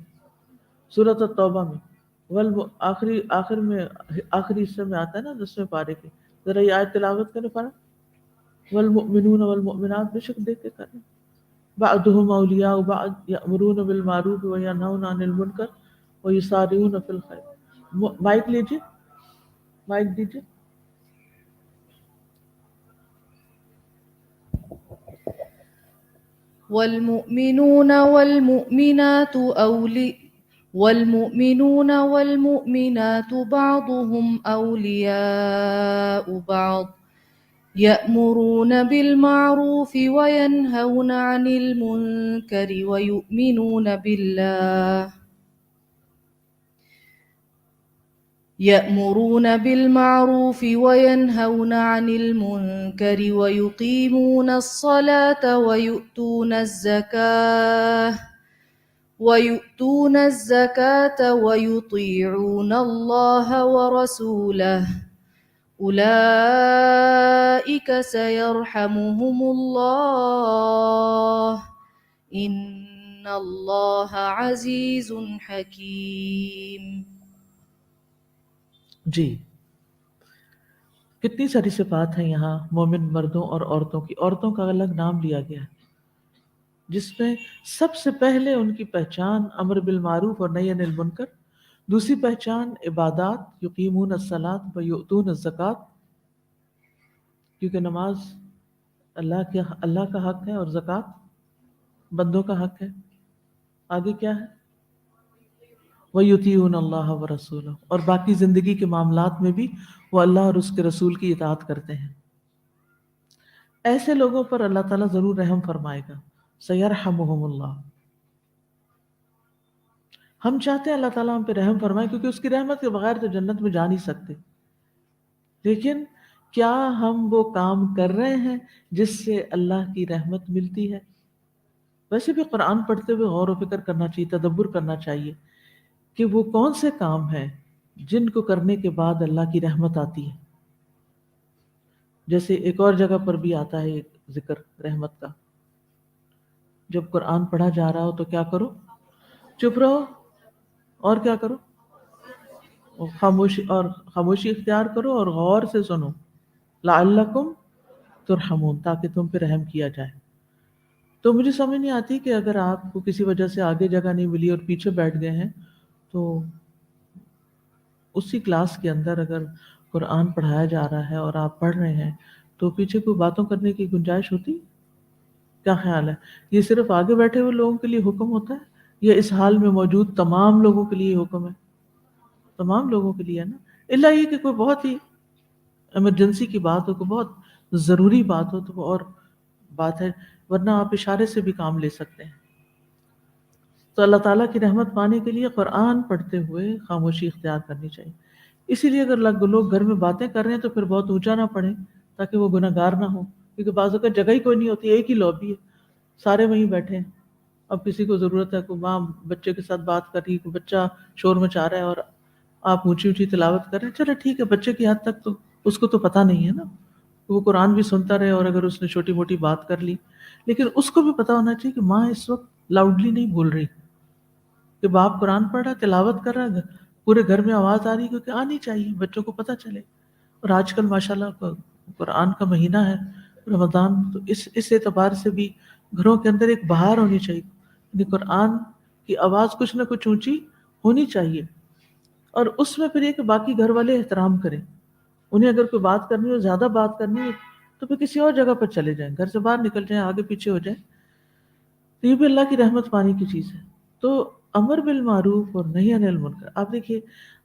سورۃ التوبہ میں آخر میں آخری حصے میں آتا ہے نا 10ویں پارے کے. ذرا یہ آیت تلاوت کریں پارا. والمؤمنون والمؤمنات، بے شک دیکھ کے کریں. بعضهم اولیاء بعض یأمرون بالمعروف وینہون عن المنکر ویسارعون فی الخیر. مائک لیجیے، مائک دیجیے. والمؤمنون والمؤمنات بعضهم أولياء بعض يأمرون بالمعروف وينهون عن المنكر ويقيمون الصلاة ويؤتون الزكاة ويطيعون الله ورسوله أولئك سيرحمهم الله إن الله عزيز حكيم. جی، کتنی ساری صفات ہیں یہاں مومن مردوں اور عورتوں کی. عورتوں کا الگ نام لیا گیا ہے جس میں سب سے پہلے ان کی پہچان امر بالمعروف اور نہی عن المنکر، دوسری پہچان عبادات، یقیمون الصلاۃ و یؤتون الزکوٰۃ، کیونکہ نماز اللہ کا حق ہے اور زکوٰۃ بندوں کا حق ہے. آگے کیا ہے؟ وَيُطِيعُونَ اللَّهَ وَرَسُولَهُ، اور باقی زندگی کے معاملات میں بھی وہ اللہ اور اس کے رسول کی اطاعت کرتے ہیں. ایسے لوگوں پر اللہ تعالیٰ ضرور رحم فرمائے گا. سَيَرْحَمُهُمُ اللَّهُ. ہم چاہتے ہیں اللہ تعالیٰ ہم پہ رحم فرمائے کیونکہ اس کی رحمت کے بغیر تو جنت میں جا نہیں سکتے. لیکن کیا ہم وہ کام کر رہے ہیں جس سے اللہ کی رحمت ملتی ہے؟ ویسے بھی قرآن پڑھتے ہوئے غور و فکر کرنا چاہیے، تدبر کرنا چاہیے کہ وہ کون سے کام ہیں جن کو کرنے کے بعد اللہ کی رحمت آتی ہے. جیسے ایک اور جگہ پر بھی آتا ہے ایک ذکر رحمت کا، جب قرآن پڑھا جا رہا ہو تو کیا کرو؟ چپ رہو. اور کیا کرو؟ خاموشی اختیار کرو اور غور سے سنو. لعلکم ترحمون، تاکہ تم پہ رحم کیا جائے. تو مجھے سمجھ نہیں آتی کہ اگر آپ کو کسی وجہ سے آگے جگہ نہیں ملی اور پیچھے بیٹھ گئے ہیں، تو اسی کلاس کے اندر اگر قرآن پڑھایا جا رہا ہے اور آپ پڑھ رہے ہیں تو پیچھے کوئی باتوں کرنے کی گنجائش ہوتی؟ کیا خیال ہے؟ یہ صرف آگے بیٹھے ہوئے لوگوں کے لیے حکم ہوتا ہے یا اس حال میں موجود تمام لوگوں کے لیے حکم ہے؟ تمام لوگوں کے لیے ہے نا، الا یہ کہ کوئی بہت ہی ایمرجنسی کی بات ہو، کوئی بہت ضروری بات ہو تو وہ اور بات ہے، ورنہ آپ اشارے سے بھی کام لے سکتے ہیں. تو اللہ تعالیٰ کی رحمت پانے کے لیے قرآن پڑھتے ہوئے خاموشی اختیار کرنی چاہیے. اسی لیے اگر لوگ گھر میں باتیں کر رہے ہیں تو پھر بہت اونچا نہ پڑھیں تاکہ وہ گناہ گار نہ ہو، کیونکہ بعض اوقات جگہ ہی کوئی نہیں ہوتی، ایک ہی لابی ہے، سارے وہیں بیٹھے ہیں. اب کسی کو ضرورت ہے، کوئی ماں بچے کے ساتھ بات کر رہی، کوئی بچہ شور مچا رہا ہے اور آپ اونچی اونچی تلاوت کر رہے ہیں، چلو ٹھیک ہے، بچے کی حد تک تو اس کو تو پتہ نہیں ہے نا، وہ قرآن بھی سنتا رہے، اور اگر اس نے چھوٹی موٹی بات کر لی، لیکن اس کو بھی پتہ ہونا چاہیے کہ ماں اس وقت لاؤڈلی نہیں بول رہی، کہ باپ قرآن پڑھ رہا ہے، تلاوت کر رہا ہے، پورے گھر میں آواز آ رہی ہے، کیونکہ آنی چاہیے، بچوں کو پتہ چلے. اور آج کل ماشاءاللہ قرآن کا مہینہ ہے رمضان، تو اس اعتبار سے بھی گھروں کے اندر ایک بہار ہونی چاہیے، یعنی قرآن کی آواز کچھ نہ کچھ اونچی ہونی چاہیے. اور اس میں پھر یہ کہ باقی گھر والے احترام کریں، انہیں اگر کوئی بات کرنی ہو، زیادہ بات کرنی ہے تو پھر کسی اور جگہ پر چلے جائیں، گھر سے باہر نکل جائیں، آگے پیچھے ہو جائیں. تو یہ بھی اللہ کی رحمت پانے کی چیز ہے. تو امر بالمعروف اور نہی عن المنکر، آپ دیکھیے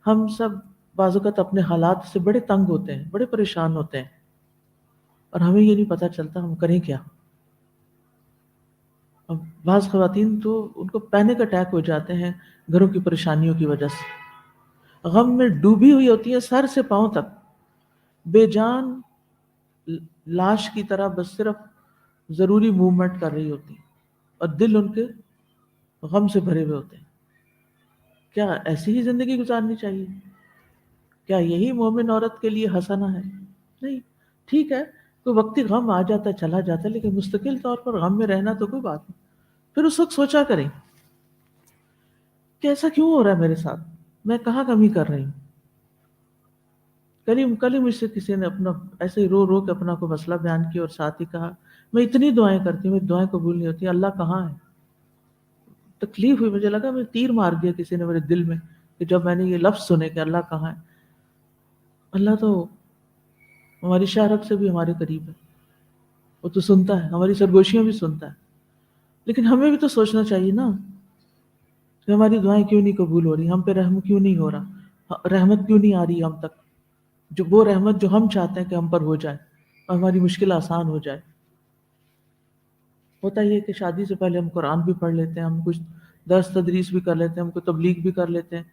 ہم سب بعض اوقات اپنے حالات سے بڑے تنگ ہوتے ہیں، بڑے پریشان ہوتے ہیں، اور ہمیں یہ نہیں پتہ چلتا ہم کریں کیا. اب بعض خواتین تو ان کو پینک اٹیک ہو جاتے ہیں گھروں کی پریشانیوں کی وجہ سے، غم میں ڈوبی ہوئی ہوتی ہے سر سے پاؤں تک، بے جان لاش کی طرح بس صرف ضروری موومنٹ کر رہی ہوتی، اور دل ان کے غم سے بھرے ہوئے ہوتے ہیں. کیا ایسی ہی زندگی گزارنی چاہیے؟ کیا یہی مومن عورت کے لیے حسنہ ہے؟ نہیں. ٹھیک ہے کوئی وقتی غم آ جاتا ہے، چلا جاتا ہے، لیکن مستقل طور پر غم میں رہنا تو کوئی بات نہیں. پھر اس وقت سوچا کریں کہ ایسا کیوں ہو رہا ہے میرے ساتھ، میں کہاں کمی کر رہی ہوں. کل ہی مجھ سے کسی نے اپنا ایسے ہی رو رو کے اپنا کوئی مسئلہ بیان کیا، اور ساتھ ہی کہا میں اتنی دعائیں کرتی ہوں، میری دعائیں قبول نہیں ہوتی، اللہ کہاں ہے. تکلیف ہوئی، مجھے لگا میں تیر مار دیا کسی نے میرے دل میں، کہ جب میں نے یہ لفظ سنے کہ اللہ کہاں ہے. اللہ تو ہماری شہرت سے بھی ہمارے قریب ہے، وہ تو سنتا ہے، ہماری سرگوشیاں بھی سنتا ہے. لیکن ہمیں بھی تو سوچنا چاہیے نا کہ ہماری دعائیں کیوں نہیں قبول ہو رہی، ہم پہ رحم کیوں نہیں ہو رہا، رحمت کیوں نہیں آ رہی ہم تک، جو وہ رحمت جو ہم چاہتے ہیں کہ ہم پر ہو جائے اور ہماری مشکل آسان ہو جائے. ہوتا یہ کہ شادی سے پہلے ہم قرآن بھی پڑھ لیتے ہیں، ہم کچھ درس تدریس بھی کر لیتے ہیں، ہم کو تبلیغ بھی کر لیتے ہیں.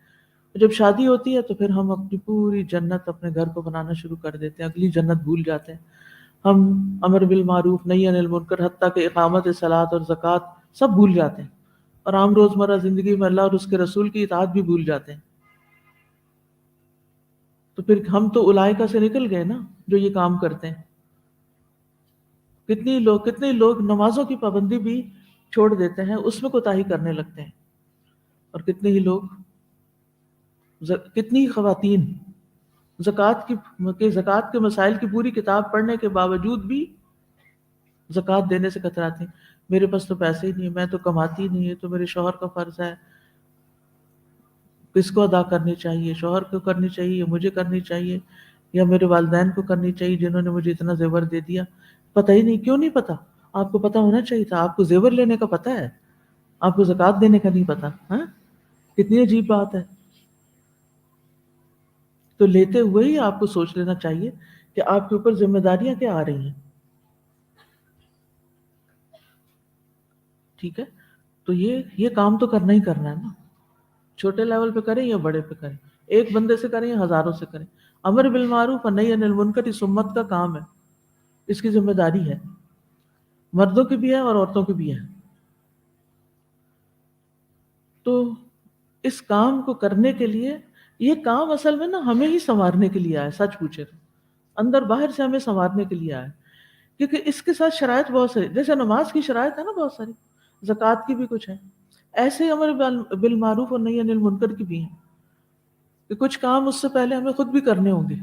جب شادی ہوتی ہے تو پھر ہم اپنی پوری جنت اپنے گھر کو بنانا شروع کر دیتے ہیں، اگلی جنت بھول جاتے ہیں. ہم امر بالمعروف نہی عن المنکر حتیٰ کہ اقامت صلاۃ اور زکوٰۃ سب بھول جاتے ہیں، اور عام روزمرہ زندگی میں اللہ اور اس کے رسول کی اطاعت بھی بھول جاتے ہیں. تو پھر ہم تو اولئک سے نکل گئے نا جو یہ کام کرتے ہیں. کتنے لوگ نمازوں کی پابندی بھی چھوڑ دیتے ہیں، اس میں کوتاہی کرنے لگتے ہیں. اور کتنی خواتین زکوٰۃ کے مسائل کی پوری کتاب پڑھنے کے باوجود بھی زکوٰۃ دینے سے کتراتی ہیں. میرے پاس تو پیسے ہی نہیں، میں تو کماتی نہیں، ہے تو میرے شوہر کا فرض ہے. کس کو ادا کرنی چاہیے؟ شوہر کو کرنی چاہیے یا مجھے کرنی چاہیے یا میرے والدین کو کرنی چاہیے جنہوں نے مجھے اتنا زیور دے دیا؟ پتہ ہی نہیں. کیوں نہیں پتا؟ آپ کو پتا ہونا چاہیے تھا. آپ کو زیور لینے کا پتہ ہے، آپ کو زکوٰۃ دینے کا نہیں پتا. ہاں کتنی عجیب بات ہے. تو لیتے ہوئے ہی آپ کو سوچ لینا چاہیے کہ آپ کے اوپر ذمہ داریاں کیا آ رہی ہیں. ٹھیک ہے، تو یہ کام تو کرنا ہی کرنا ہے نا، چھوٹے لیول پہ کریں یا بڑے پہ کریں، ایک بندے سے کریں یا ہزاروں سے کریں. امر بالمعروف اور نہی عن المنکر اس امت کا کام ہے، اس کی ذمہ داری ہے، مردوں کی بھی ہے اور عورتوں کی بھی ہے. تو اس کام کو کرنے کے لیے یہ کام اصل میں نا ہمیں ہی سنوارنے کے لیے آیا، سچ پوچھے تو اندر باہر سے ہمیں سنوارنے کے لیے آیا، کیونکہ اس کے ساتھ شرائط بہت ساری، جیسے نماز کی شرائط ہے نا بہت ساری، زکوٰۃ کی بھی کچھ ہے، ایسے ہی امر بالمعروف اور نہی عن المنکر کی بھی ہیں، کہ کچھ کام اس سے پہلے ہمیں خود بھی کرنے ہوں گے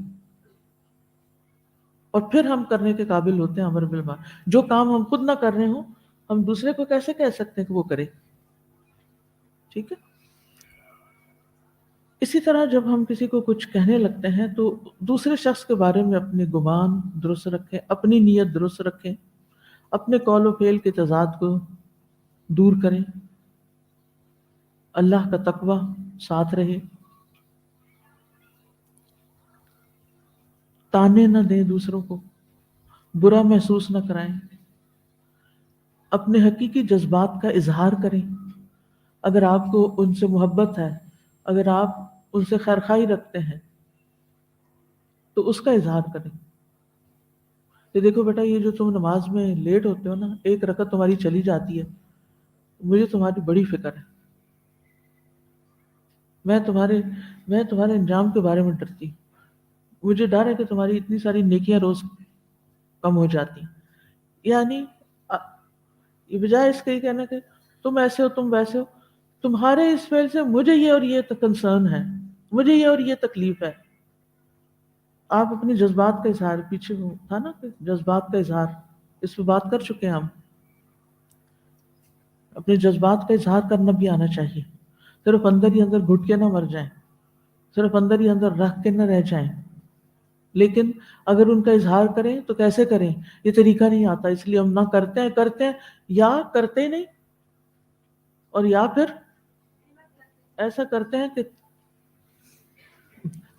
اور پھر ہم کرنے کے قابل ہوتے ہیں امر بالمعروف۔ جو کام ہم خود نہ کر رہے ہوں ہم دوسرے کو کیسے کہہ سکتے ہیں کہ وہ کرے؟ ٹھیک ہے۔ اسی طرح جب ہم کسی کو کچھ کہنے لگتے ہیں تو دوسرے شخص کے بارے میں اپنے گمان درست رکھیں، اپنی نیت درست رکھیں، اپنے قول و فعل کے تضاد کو دور کریں، اللہ کا تقوی ساتھ رہے، تانے نہ دیں دوسروں کو، برا محسوس نہ کرائیں، اپنے حقیقی جذبات کا اظہار کریں۔ اگر آپ کو ان سے محبت ہے، اگر آپ ان سے خیرخواہی رکھتے ہیں تو اس کا اظہار کریں کہ دیکھو بیٹا، یہ جو تم نماز میں لیٹ ہوتے ہو نا، ایک رکعت تمہاری چلی جاتی ہے، مجھے تمہاری بڑی فکر ہے، میں تمہارے انجام کے بارے میں ڈرتی ہوں، مجھے ڈر ہے کہ تمہاری اتنی ساری نیکیاں روز کم ہو جاتی ہیں۔ یعنی یہ بجائے اس کے کہنا کہ تم ایسے ہو تم ویسے ہو، تمہارے اس فعل سے مجھے یہ اور یہ کنسرن ہے، مجھے یہ اور یہ تکلیف ہے۔ آپ اپنے جذبات کا اظہار، پیچھے وہ تھا نا کہ جذبات کا اظہار، اس پہ بات کر چکے ہیں ہم، اپنے جذبات کا اظہار کرنا بھی آنا چاہیے، صرف اندر ہی اندر گھٹ کے نہ مر جائیں، صرف اندر ہی اندر رکھ کے نہ رہ جائیں، لیکن اگر ان کا اظہار کریں تو کیسے کریں؟ یہ طریقہ نہیں آتا، اس لیے ہم نہ کرتے ہیں یا کرتے ہی نہیں، اور یا پھر ایسا کرتے ہیں کہ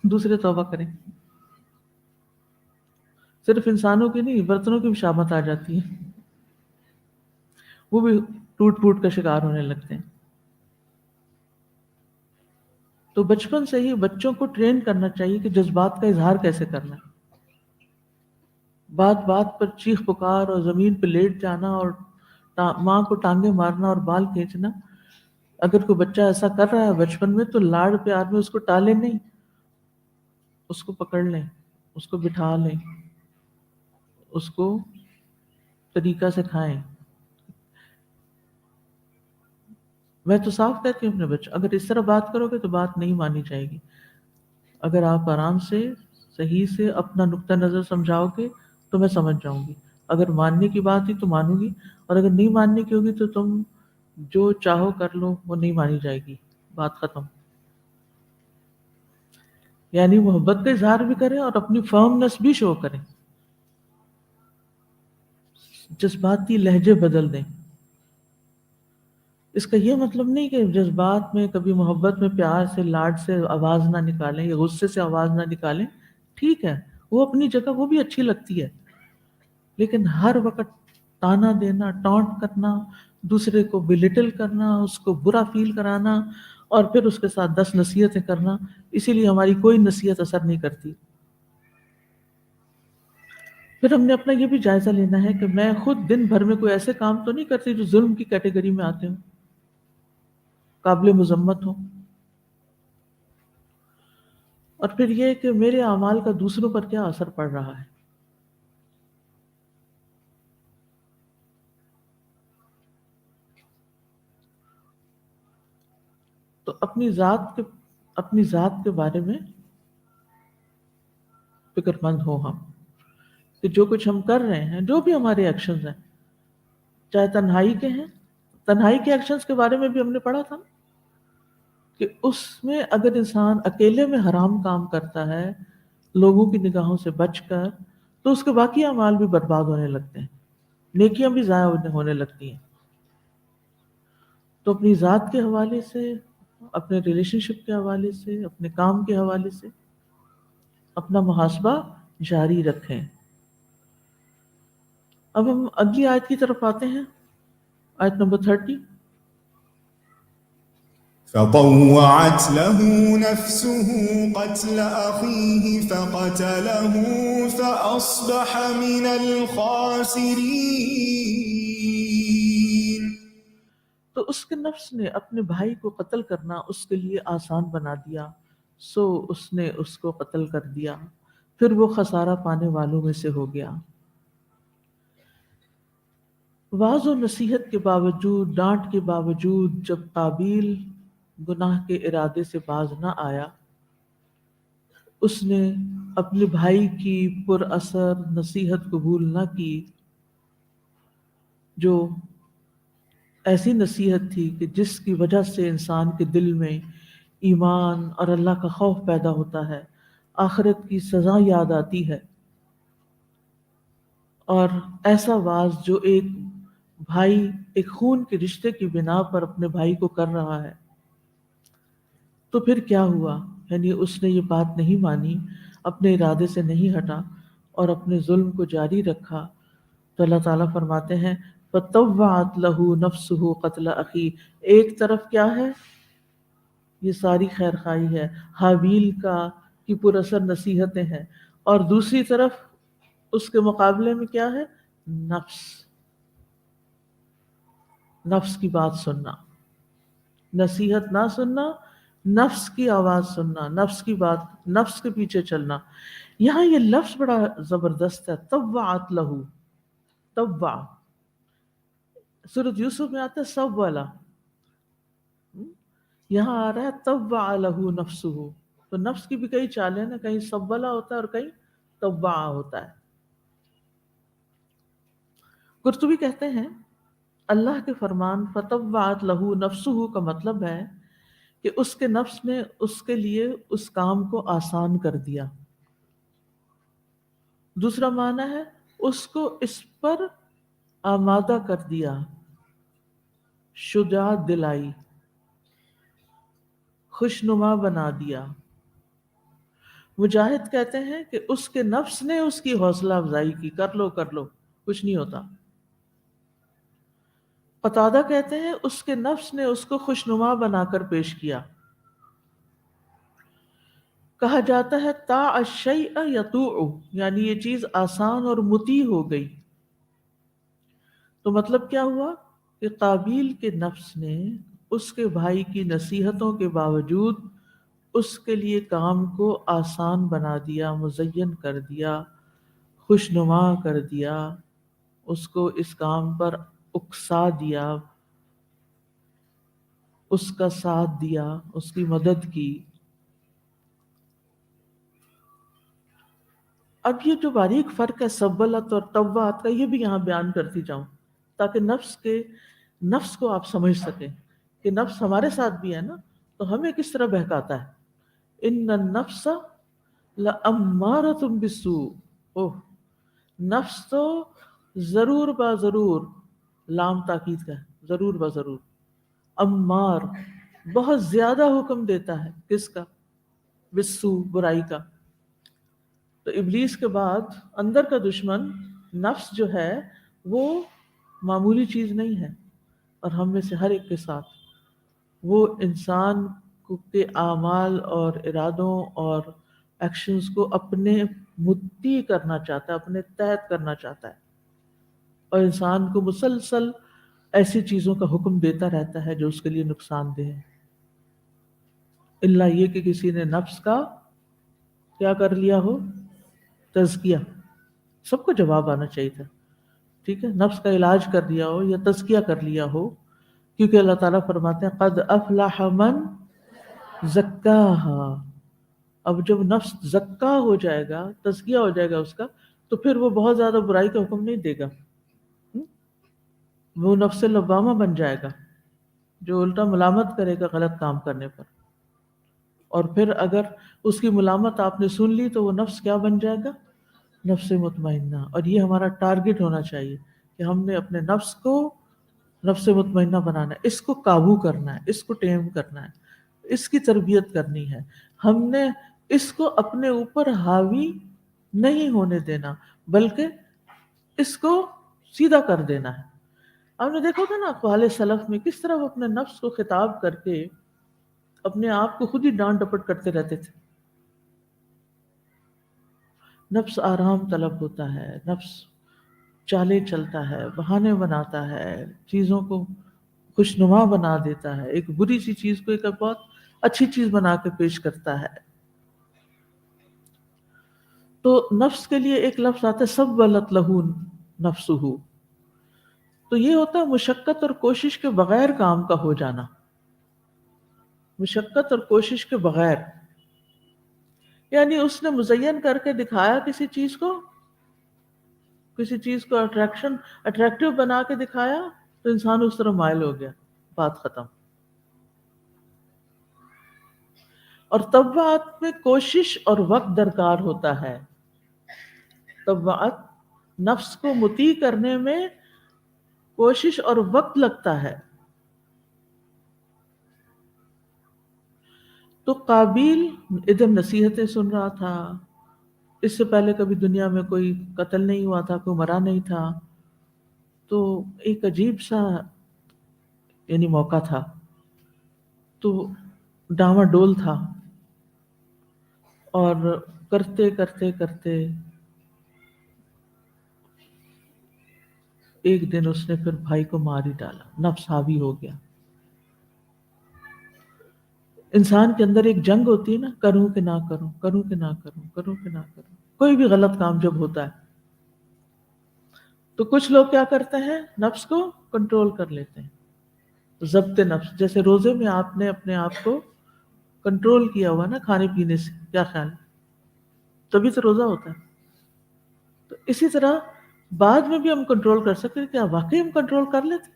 دوسرے توبہ کریں۔ صرف انسانوں کی نہیں، برتنوں کی بھی شامت آ جاتی ہے، وہ بھی ٹوٹ پھوٹ کا شکار ہونے لگتے ہیں۔ تو بچپن سے ہی بچوں کو ٹرین کرنا چاہیے کہ جذبات کا اظہار کیسے کرنا ہے۔ بات بات پر چیخ پکار اور زمین پہ لیٹ جانا اور ماں کو ٹانگیں مارنا اور بال کھینچنا، اگر کوئی بچہ ایسا کر رہا ہے بچپن میں تو لاڑ پیار میں اس کو ٹالیں نہیں، اس کو پکڑ لیں، اس کو بٹھا لیں، اس کو طریقہ سے کھائیں۔ میں تو صاف کہتی ہوں اپنے بچے، اگر اس طرح بات کرو گے تو بات نہیں مانی جائے گی، اگر آپ آرام سے صحیح سے اپنا نقطہ نظر سمجھاؤ گے تو میں سمجھ جاؤں گی، اگر ماننے کی بات ہی تو مانوں گی، اور اگر نہیں ماننے کی ہوگی تو تم جو چاہو کر لو، وہ نہیں مانی جائے گی، بات ختم۔ یعنی محبت کا اظہار بھی کریں اور اپنی فرمنس بھی شو کریں، جذباتی لہجے بدل دیں۔ اس کا یہ مطلب نہیں کہ جذبات میں کبھی محبت میں پیار سے لاڈ سے آواز نہ نکالیں یا غصے سے آواز نہ نکالیں، ٹھیک ہے وہ اپنی جگہ وہ بھی اچھی لگتی ہے، لیکن ہر وقت تانا دینا، ٹانٹ کرنا، دوسرے کو بلٹل کرنا، اس کو برا فیل کرانا اور پھر اس کے ساتھ 10 نصیحتیں کرنا، اسی لیے ہماری کوئی نصیحت اثر نہیں کرتی۔ پھر ہم نے اپنا یہ بھی جائزہ لینا ہے کہ میں خود دن بھر میں کوئی ایسے کام تو نہیں کرتی جو ظلم کی کیٹیگری میں آتے ہوں، قابل مذمت ہو، اور پھر یہ کہ میرے اعمال کا دوسروں پر کیا اثر پڑ رہا ہے۔ تو اپنی ذات کے بارے میں فکر مند ہو ہم، کہ جو کچھ ہم کر رہے ہیں، جو بھی ہمارے ایکشنز ہیں، چاہے تنہائی کے ہیں، تنہائی کے ایکشنز کے بارے میں بھی ہم نے پڑھا تھا کہ اس میں اگر انسان اکیلے میں حرام کام کرتا ہے لوگوں کی نگاہوں سے بچ کر، تو اس کے باقی اعمال بھی برباد ہونے لگتے ہیں، نیکیاں بھی ضائع ہونے لگتی ہیں۔ تو اپنی ذات کے حوالے سے، اپنے ریلیشن شپ کے حوالے سے، اپنے کام کے حوالے سے اپنا محاسبہ جاری رکھیں۔ اب ہم اگلی آیت کی طرف آتے ہیں، آیت نمبر 30۔ فطوعت له نفسه قتل أخيه فقتله فأصبح من الخاسرين۔ تو اس کے نفس نے اپنے بھائی کو قتل کرنا اس کے لیے آسان بنا دیا، سو اس نے اس کو قتل کر دیا، پھر وہ خسارہ پانے والوں میں سے ہو گیا۔ واعظ و نصیحت کے باوجود، ڈانٹ کے باوجود جب قابیل گناہ کے ارادے سے باز نہ آیا، اس نے اپنے بھائی کی پر اثر نصیحت قبول نہ کی، جو ایسی نصیحت تھی کہ جس کی وجہ سے انسان کے دل میں ایمان اور اللہ کا خوف پیدا ہوتا ہے، آخرت کی سزا یاد آتی ہے۔ اور ایسا واعظ جو ایک بھائی ایک خون کے رشتے کی بنا پر اپنے بھائی کو کر رہا ہے، تو پھر کیا ہوا؟ یعنی اس نے یہ بات نہیں مانی، اپنے ارادے سے نہیں ہٹا اور اپنے ظلم کو جاری رکھا، تو اللہ تعالیٰ فرماتے ہیں فَطَوَّعَتْ لَهُ نَفْسُهُ قَتْلَ أَخِيهِ۔ ایک طرف کیا ہے؟ یہ ساری خیر خواہی ہے، حابیل کی پر اثر نصیحتیں ہیں، اور دوسری طرف اس کے مقابلے میں کیا ہے؟ نفس کی بات سننا، نصیحت نہ سننا، نفس کی آواز سننا، نفس کی بات، نفس کے پیچھے چلنا۔ یہاں یہ لفظ بڑا زبردست ہے، طوعت لہو، طوع، سورۃ یوسف میں آتا ہے سب والا، یہاں آ رہا ہے طوع لہو نفسہ، تو نفس کی بھی کئی چالیں ہیں، کہیں سب والا ہوتا ہے اور کہیں طوع ہوتا ہے۔ قرطبی کہتے ہیں اللہ کے فرمان فطوعت لہو نفسہ کا مطلب ہے کہ اس کے نفس نے اس کے لیے اس کام کو آسان کر دیا۔ دوسرا معنی ہے اس کو اس پر آمادہ کر دیا، شجاعت دلائی، خوشنما بنا دیا۔ مجاہد کہتے ہیں کہ اس کے نفس نے اس کی حوصلہ افزائی کی، کر لو کچھ نہیں ہوتا۔ قتادہ کہتے ہیں اس کے نفس نے اس کو خوشنما بنا کر پیش کیا۔ کہا جاتا ہے طاع الشیء یطوع، یعنی یہ چیز آسان اور مطیع ہو گئی۔ تو مطلب کیا ہوا کہ قابیل کے نفس نے اس کے بھائی کی نصیحتوں کے باوجود اس کے لیے کام کو آسان بنا دیا، مزین کر دیا، خوشنما کر دیا، اس کو اس کام پر اکسا دیا، اس کا ساتھ دیا، اس کی مدد کی۔ اب یہ جو باریک فرق ہے سبلت اور طوعت کا، یہ بھی یہاں بیان کرتی جاؤں تاکہ نفس کو آپ سمجھ سکیں کہ نفس ہمارے ساتھ بھی ہے نا، تو ہمیں کس طرح بہکاتا ہے۔ ان النفس لامارۃ بالسوء، نفس تو ضرور با ضرور، لام تاکید کا ہے، ضرور با ضرور، امار بہت زیادہ حکم دیتا ہے، کس کا؟ بالسوء، برائی کا۔ تو ابلیس کے بعد اندر کا دشمن نفس جو ہے وہ معمولی چیز نہیں ہے، اور ہم میں سے ہر ایک کے ساتھ وہ انسان کے اعمال اور ارادوں اور ایکشنز کو اپنے مطیع کرنا چاہتا ہے، اپنے تحت کرنا چاہتا ہے، اور انسان کو مسلسل ایسی چیزوں کا حکم دیتا رہتا ہے جو اس کے لیے نقصان دہ ہے، الا یہ کہ کسی نے نفس کا کیا کر لیا ہو، تزکیہ۔ سب کو جواب آنا چاہیے تھا، ٹھیک ہے، نفس کا علاج کر لیا ہو یا تزکیہ کر لیا ہو، کیونکہ اللہ تعالیٰ فرماتے ہیں قد افلح من زکاہا۔ اب جب نفس زکا ہو جائے گا، تزکیہ ہو جائے گا اس کا، تو پھر وہ بہت زیادہ برائی کا حکم نہیں دے گا، وہ نفس لوامہ بن جائے گا جو الٹا ملامت کرے گا غلط کام کرنے پر، اور پھر اگر اس کی ملامت آپ نے سن لی تو وہ نفس کیا بن جائے گا؟ نفس مطمئنہ۔ اور یہ ہمارا ٹارگٹ ہونا چاہیے کہ ہم نے اپنے نفس کو نفس مطمئنہ بنانا ہے، اس کو قابو کرنا ہے، اس کو ٹیم کرنا ہے، اس کی تربیت کرنی ہے، ہم نے اس کو اپنے اوپر حاوی نہیں ہونے دینا، بلکہ اس کو سیدھا کر دینا ہے۔ آپ نے دیکھا تھا نا اقوال سلف میں کس طرح وہ اپنے نفس کو خطاب کر کے اپنے آپ کو خود ہی ڈانٹ ڈپٹ کرتے رہتے تھے۔ نفس آرام طلب ہوتا ہے، نفس چالیں چلتا ہے، بہانے بناتا ہے، چیزوں کو خوشنما بنا دیتا ہے، ایک بری سی چیز کو ایک بہت اچھی چیز بنا کے پیش کرتا ہے۔ تو نفس کے لیے ایک لفظ آتا ہے سولت لہو نفسہ، تو یہ ہوتا ہے مشقت اور کوشش کے بغیر کام کا ہو جانا، مشقت اور کوشش کے بغیر، یعنی اس نے مزین کر کے دکھایا کسی چیز کو، کسی چیز کو اٹریکٹیو بنا کے دکھایا تو انسان اس طرح مائل ہو گیا، بات ختم۔ اور طبعات میں کوشش اور وقت درکار ہوتا ہے، طبعات نفس کو مطیع کرنے میں کوشش اور وقت لگتا ہے۔ تو قابیل ادھر نصیحتیں سن رہا تھا، اس سے پہلے کبھی دنیا میں کوئی قتل نہیں ہوا تھا، کوئی مرا نہیں تھا، تو ایک عجیب سا یعنی موقع تھا، تو ڈاواڈول تھا، اور کرتے کرتے کرتے ایک دن اس نے پھر بھائی کو مار ہی ڈالا، نفس حاوی ہو گیا۔ انسان کے اندر ایک جنگ ہوتی ہے نا، کروں کہ نہ کروں، کروں کہ نہ کروں، کروں کہ نہ کروں، کوئی بھی غلط کام جب ہوتا ہے تو کچھ لوگ کیا کرتے ہیں، نفس کو کنٹرول کر لیتے ہیں، ضبط نفس، جیسے روزے میں آپ نے اپنے آپ کو کنٹرول کیا ہوا نا کھانے پینے سے، کیا خیال ہے؟ تبھی تو روزہ ہوتا ہے۔ تو اسی طرح بعد میں بھی ہم کنٹرول کر سکتے ہیں، کیا واقعی ہم کنٹرول کر لیتے؟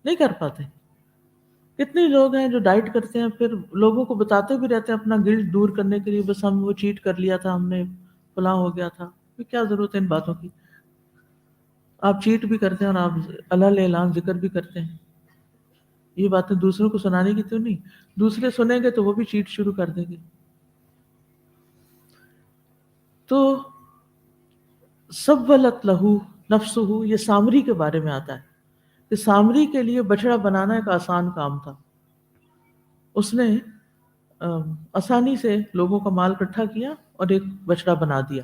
نہیں کر پاتے۔ کتنے لوگ ہیں جو ڈائٹ کرتے ہیں، پھر لوگوں کو بتاتے بھی رہتے ہیں اپنا گلٹ دور کرنے کے لیے، بس ہم وہ چیٹ کر لیا تھا، ہم نے فلاں ہو گیا تھا، کیا ضرورت ہے ان باتوں کی؟ آپ چیٹ بھی کرتے ہیں اور آپ اللہ اعلان ذکر بھی کرتے ہیں، یہ باتیں دوسروں کو سنانے کی تو نہیں، دوسرے سنیں گے تو وہ بھی چیٹ شروع کر دیں گے۔ تو سولت لہو نفسہ، یہ سامری کے بارے میں آتا ہے کہ سامری کے لیے بچڑا بنانا ایک آسان کام تھا، اس نے آسانی سے لوگوں کا مال اکٹھا کیا اور ایک بچڑا بنا دیا،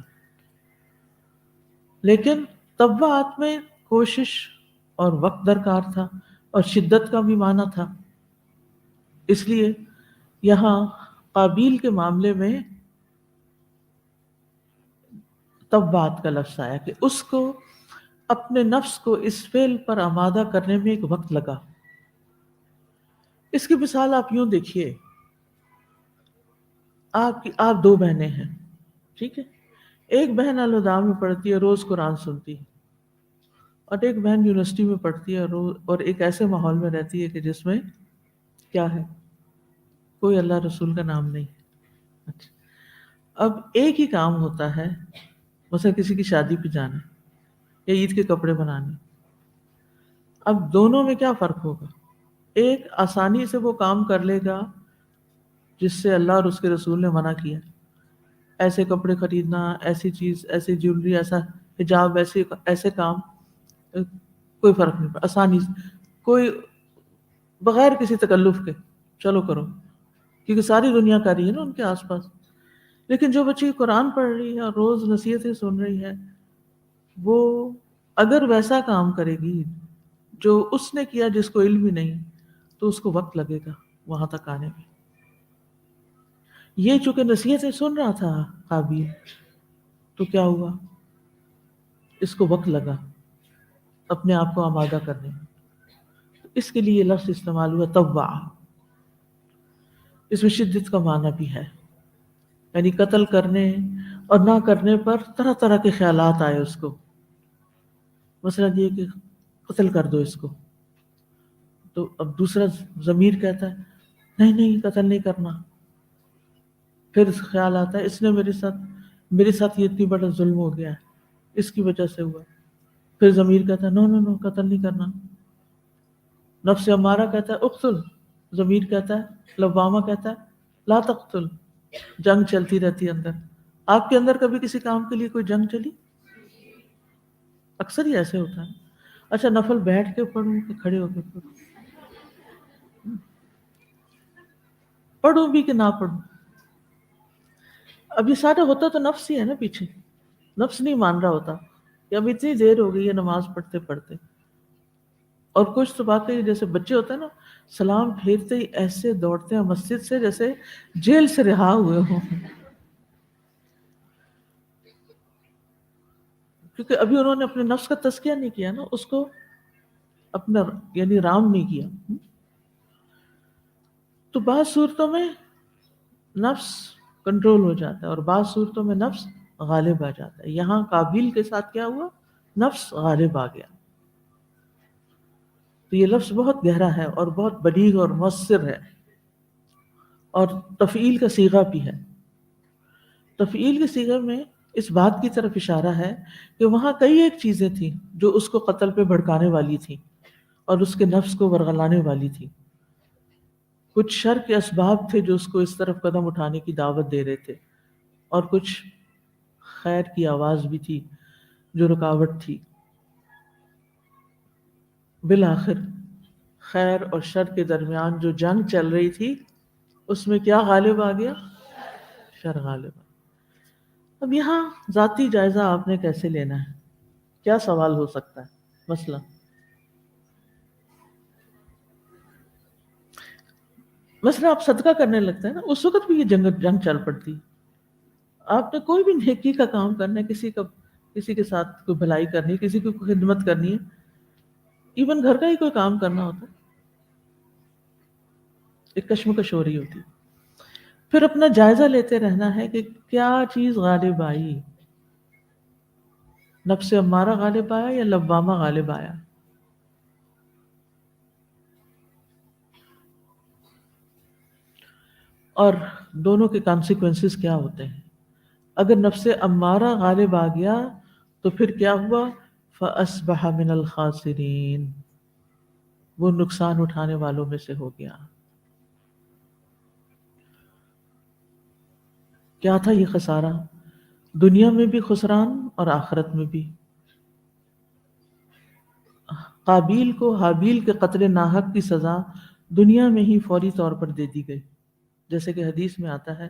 لیکن طبعات میں کوشش اور وقت درکار تھا اور شدت کا بھی معنی تھا، اس لیے یہاں قابیل کے معاملے میں طبعات کا لفظ آیا کہ اس کو اپنے نفس کو اس فعل پر آمادہ کرنے میں ایک وقت لگا۔ اس کی مثال آپ یوں دیکھیے، آپ دو بہنیں ہیں، ٹھیک ہے، ایک بہن الوداع میں پڑھتی ہے، روز قرآن سنتی ہے، اور ایک بہن یونیورسٹی میں پڑھتی ہے اور ایک ایسے ماحول میں رہتی ہے کہ جس میں کیا ہے، کوئی اللہ رسول کا نام نہیں۔ اچھا، اب ایک ہی کام ہوتا ہے، مثلا کسی کی شادی پہ جانا یا عید کے کپڑے بنانے، اب دونوں میں کیا فرق ہوگا؟ ایک آسانی سے وہ کام کر لے گا جس سے اللہ اور اس کے رسول نے منع کیا، ایسے کپڑے خریدنا، ایسی چیز، ایسی جیولری، ایسا حجاب، ایسے کام، کوئی فرق نہیں پڑا، آسانی سے، کوئی بغیر کسی تکلف کے چلو کرو، کیونکہ ساری دنیا کر رہی ہے نا ان کے آس پاس۔ لیکن جو بچی قرآن پڑھ رہی ہے اور روز نصیحتیں سن رہی ہے، وہ اگر ویسا کام کرے گی جو اس نے کیا جس کو علم ہی نہیں، تو اس کو وقت لگے گا وہاں تک آنے میں۔ یہ چونکہ نصیحتیں سن رہا تھا قابیل، تو کیا ہوا، اس کو وقت لگا اپنے آپ کو آمادہ کرنے میں، اس کے لیے یہ لفظ استعمال ہوا طوع، اس میں شدت کا معنی بھی ہے، یعنی قتل کرنے اور نہ کرنے پر طرح طرح کے خیالات آئے اس کو، مثلا یہ کہ قتل کر دو اس کو، تو اب دوسرا ضمیر کہتا ہے نہیں نہیں قتل نہیں کرنا، پھر خیال آتا ہے اس نے میرے ساتھ یہ اتنی بڑا ظلم ہو گیا ہے، اس کی وجہ سے ہوا، پھر ضمیر کہتا ہے نو نو نو قتل نہیں کرنا، نفس امارہ کہتا ہے اقتل، ضمیر کہتا ہے، لوامہ کہتا ہے لا تقتل، جنگ چلتی رہتی ہے اندر۔ آپ کے اندر کبھی کسی کام کے لیے کوئی جنگ چلی؟ اکثر ہی ایسے ہوتا ہے۔ اچھا، نفل بیٹھ کے پڑھوں کہ کھڑے ہو کے پڑھوں، پڑھوں بھی کہ نہ پڑھوں؟ اب یہ سارا ہوتا تو نفس ہی ہے نا پیچھے، نفس نہیں مان رہا ہوتا کہ اب اتنی دیر ہو گئی ہے نماز پڑھتے پڑھتے، اور کچھ تو واقعی جیسے بچے ہوتے ہیں نا، سلام پھیرتے ہی ایسے دوڑتے ہیں مسجد سے جیسے جیل سے رہا ہوئے ہوں۔ کیونکہ ابھی انہوں نے اپنے نفس کا تزکیہ نہیں کیا نا، اس کو اپنا یعنی رام نہیں کیا. تو بعض صورتوں میں نفس کنٹرول ہو جاتا ہے اور بعض صورتوں میں نفس غالب آ جاتا ہے. یہاں قابیل کے ساتھ کیا ہوا؟ نفس غالب آ گیا. تو یہ لفظ بہت گہرا ہے اور بہت بلیغ اور مؤثر ہے، اور تفعیل کا صیغہ بھی ہے. تفعیل کے صیغے میں اس بات کی طرف اشارہ ہے کہ وہاں کئی ایک چیزیں تھیں جو اس کو قتل پہ بھڑکانے والی تھیں اور اس کے نفس کو ورغلانے والی تھیں. کچھ شر کے اسباب تھے جو اس کو اس طرف قدم اٹھانے کی دعوت دے رہے تھے، اور کچھ خیر کی آواز بھی تھی جو رکاوٹ تھی. بالآخر خیر اور شر کے درمیان جو جنگ چل رہی تھی اس میں کیا غالب آ گیا؟ شر غالب آ گیا. اب یہاں ذاتی جائزہ آپ نے کیسے لینا ہے؟ کیا سوال ہو سکتا ہے؟ مثلا آپ صدقہ کرنے لگتے ہیں نا، اس وقت بھی یہ جنگ چل پڑتی. آپ نے کوئی بھی نیکی کا کام کرنا ہے، کسی کے ساتھ کوئی بھلائی کرنی ہے، کسی کو کوئی خدمت کرنی ہے، ایون گھر کا ہی کوئی کام کرنا ہوتا ہے، ایک کشمکش ہو رہی ہوتی. پھر اپنا جائزہ لیتے رہنا ہے کہ کیا چیز غالب آئی، نفس امارہ غالب آیا یا لوامہ غالب آیا. اور دونوں کے کانسیکوینسز کیا ہوتے ہیں. اگر نفس امارہ غالب آ گیا تو پھر کیا ہوا؟ فَأَصْبَحَ مِنَ الْخَاسِرِينَ، وہ نقصان اٹھانے والوں میں سے ہو گیا. کیا تھا یہ خسارہ؟ دنیا میں بھی خسران اور آخرت میں بھی. قابیل کو حابیل کے قتل ناحق کی سزا دنیا میں ہی فوری طور پر دے دی گئی، جیسے کہ حدیث میں آتا ہے،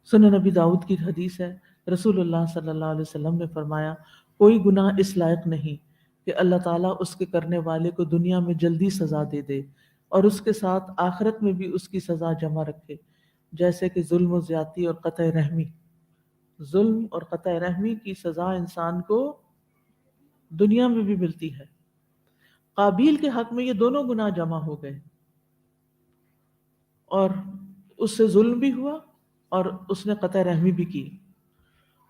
سنن نبی داؤد کی حدیث ہے، رسول اللہ صلی اللہ علیہ وسلم نے فرمایا، کوئی گناہ اس لائق نہیں کہ اللہ تعالیٰ اس کے کرنے والے کو دنیا میں جلدی سزا دے دے اور اس کے ساتھ آخرت میں بھی اس کی سزا جمع رکھے، جیسے کہ ظلم و زیادتی اور قطع رحمی. ظلم اور قطع رحمی کی سزا انسان کو دنیا میں بھی ملتی ہے. قابیل کے حق میں یہ دونوں گناہ جمع ہو گئے، اور اس سے ظلم بھی ہوا اور اس نے قطع رحمی بھی کی،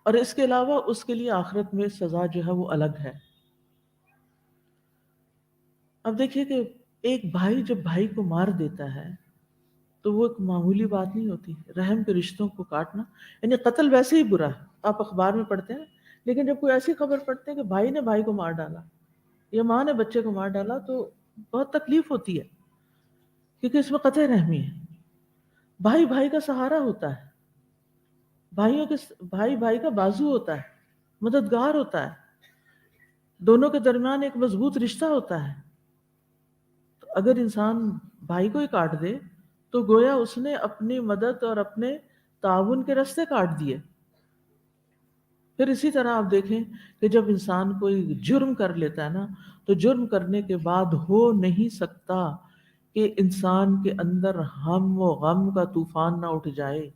اور اس کے علاوہ اس کے لیے آخرت میں سزا جو ہے وہ الگ ہے. اب دیکھیے کہ ایک بھائی جب بھائی کو مار دیتا ہے تو وہ ایک معمولی بات نہیں ہوتی. رحم کے رشتوں کو کاٹنا، یعنی قتل ویسے ہی برا ہے، آپ اخبار میں پڑھتے ہیں، لیکن جب کوئی ایسی خبر پڑھتے ہیں کہ بھائی نے بھائی کو مار ڈالا یا ماں نے بچے کو مار ڈالا تو بہت تکلیف ہوتی ہے، کیونکہ اس میں قطع رحمی ہے. بھائی بھائی کا سہارا ہوتا ہے، بھائی بھائی کا بازو ہوتا ہے، مددگار ہوتا ہے، دونوں کے درمیان ایک مضبوط رشتہ ہوتا ہے. تو اگر انسان بھائی کو ہی کاٹ دے تو گویا اس نے اپنی مدد اور اپنے تعاون کے راستے کاٹ دیے. پھر اسی طرح آپ دیکھیں کہ جب انسان کوئی جرم کر لیتا ہے نا، تو جرم کرنے کے بعد ہو نہیں سکتا کہ انسان کے اندر ہم و غم کا طوفان نہ اٹھ جائے.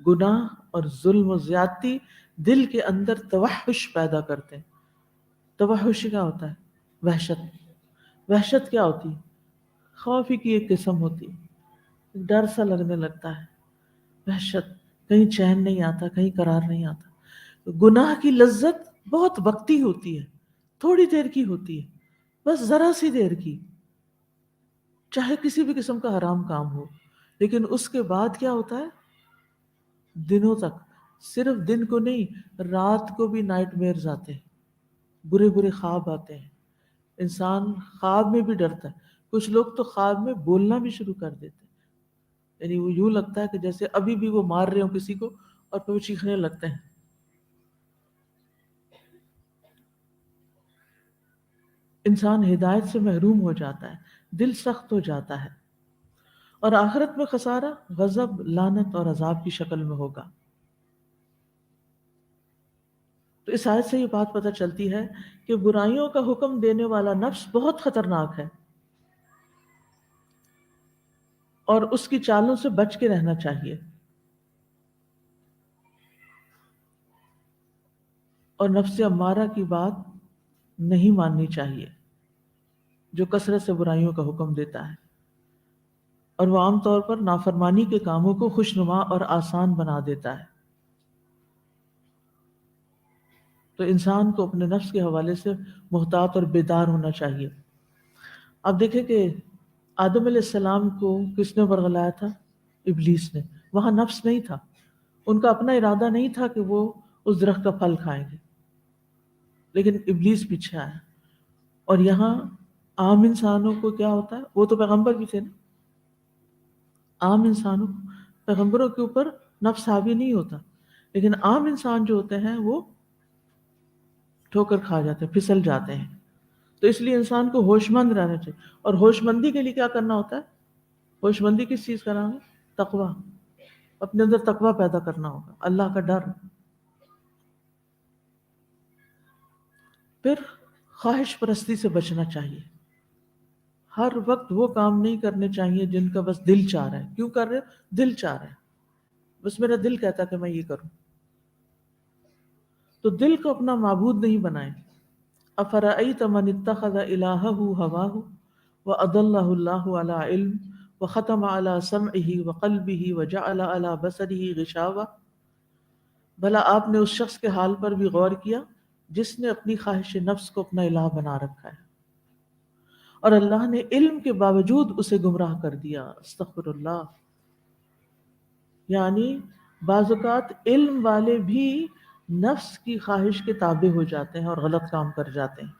گناہ اور ظلم و زیادتی دل کے اندر توحش پیدا کرتے ہیں. توحش کیا ہوتا ہے؟ وحشت. وحشت کیا ہوتی؟ خوف ہی کی ایک قسم ہوتی، ڈر سا لگنے لگتا ہے. وحشت، کہیں چین نہیں آتا، کہیں قرار نہیں آتا. گناہ کی لذت بہت وقتی ہوتی ہے، تھوڑی دیر کی ہوتی ہے، بس ذرا سی دیر کی، چاہے کسی بھی قسم کا حرام کام ہو. لیکن اس کے بعد کیا ہوتا ہے؟ دنوں تک، صرف دن کو نہیں، رات کو بھی نائٹ میئرز آتے ہیں، برے برے خواب آتے ہیں. انسان خواب میں بھی ڈرتا ہے. کچھ لوگ تو خواب میں بولنا بھی شروع کر دیتے ہیں، یعنی وہ یوں لگتا ہے کہ جیسے ابھی بھی وہ مار رہے ہوں کسی کو اور پھر وہ چیخنے لگتے ہیں. انسان ہدایت سے محروم ہو جاتا ہے، دل سخت ہو جاتا ہے، اور آخرت میں خسارہ غضب، لعنت اور عذاب کی شکل میں ہوگا. تو اس آیت سے یہ بات پتہ چلتی ہے کہ برائیوں کا حکم دینے والا نفس بہت خطرناک ہے اور اس کی چالوں سے بچ کے رہنا چاہیے. اور نفس امارہ کی بات نہیں ماننی چاہیے جو کثرت سے برائیوں کا حکم دیتا ہے، اور وہ عام طور پر نافرمانی کے کاموں کو خوشنما اور آسان بنا دیتا ہے۔ تو انسان کو اپنے نفس کے حوالے سے محتاط اور بیدار ہونا چاہیے۔ اب دیکھیں کہ آدم علیہ السلام کو کس نے ورغلایا تھا؟ ابلیس نے۔ وہاں نفس نہیں تھا، ان کا اپنا ارادہ نہیں تھا کہ وہ اس درخت کا پھل کھائیں گے، لیکن ابلیس پیچھے آیا۔ اور یہاں عام انسانوں کو کیا ہوتا ہے؟ وہ تو پیغمبر بھی تھے نا، عام انسانوں پیغمبروں کے اوپر نفس حاوی نہیں ہوتا، لیکن عام انسان جو ہوتے ہیں وہ ٹھوکر کھا جاتے ہیں، پھسل جاتے ہیں۔ تو اس لیے انسان کو ہوش مند رہنا چاہیے، اور ہوش مندی کے لیے کیا کرنا ہوتا ہے؟ ہوش مندی کس چیز کا نام ہے؟ تقویٰ۔ اپنے اندر تقویٰ پیدا کرنا ہوگا، اللہ کا ڈر۔ پھر خواہش پرستی سے بچنا چاہیے، ہر وقت وہ کام نہیں کرنے چاہیے جن کا بس دل چاہ رہا ہے۔ کیوں کر رہے ہو؟ دل چاہ رہا ہے، بس میرا دل کہتا ہے کہ میں یہ کروں۔ تو دل کو اپنا معبود نہیں بنائیں۔ افرأیت من اتخذ الہہ ہواہ واضلہ اللہ علی علم وختم علی سمعہ وقلبہ وجعل علی بصرہ غشاوہ، بھلا آپ نے اس شخص کے حال پر بھی غور کیا جس نے اپنی خواہش نفس کو اپنا الہ بنا رکھا ہے، اور اللہ نے علم کے باوجود اسے گمراہ کر دیا۔ استغفر اللہ۔ یعنی بعض اوقات علم والے بھی نفس کی خواہش کے تابع ہو جاتے ہیں اور غلط کام کر جاتے ہیں،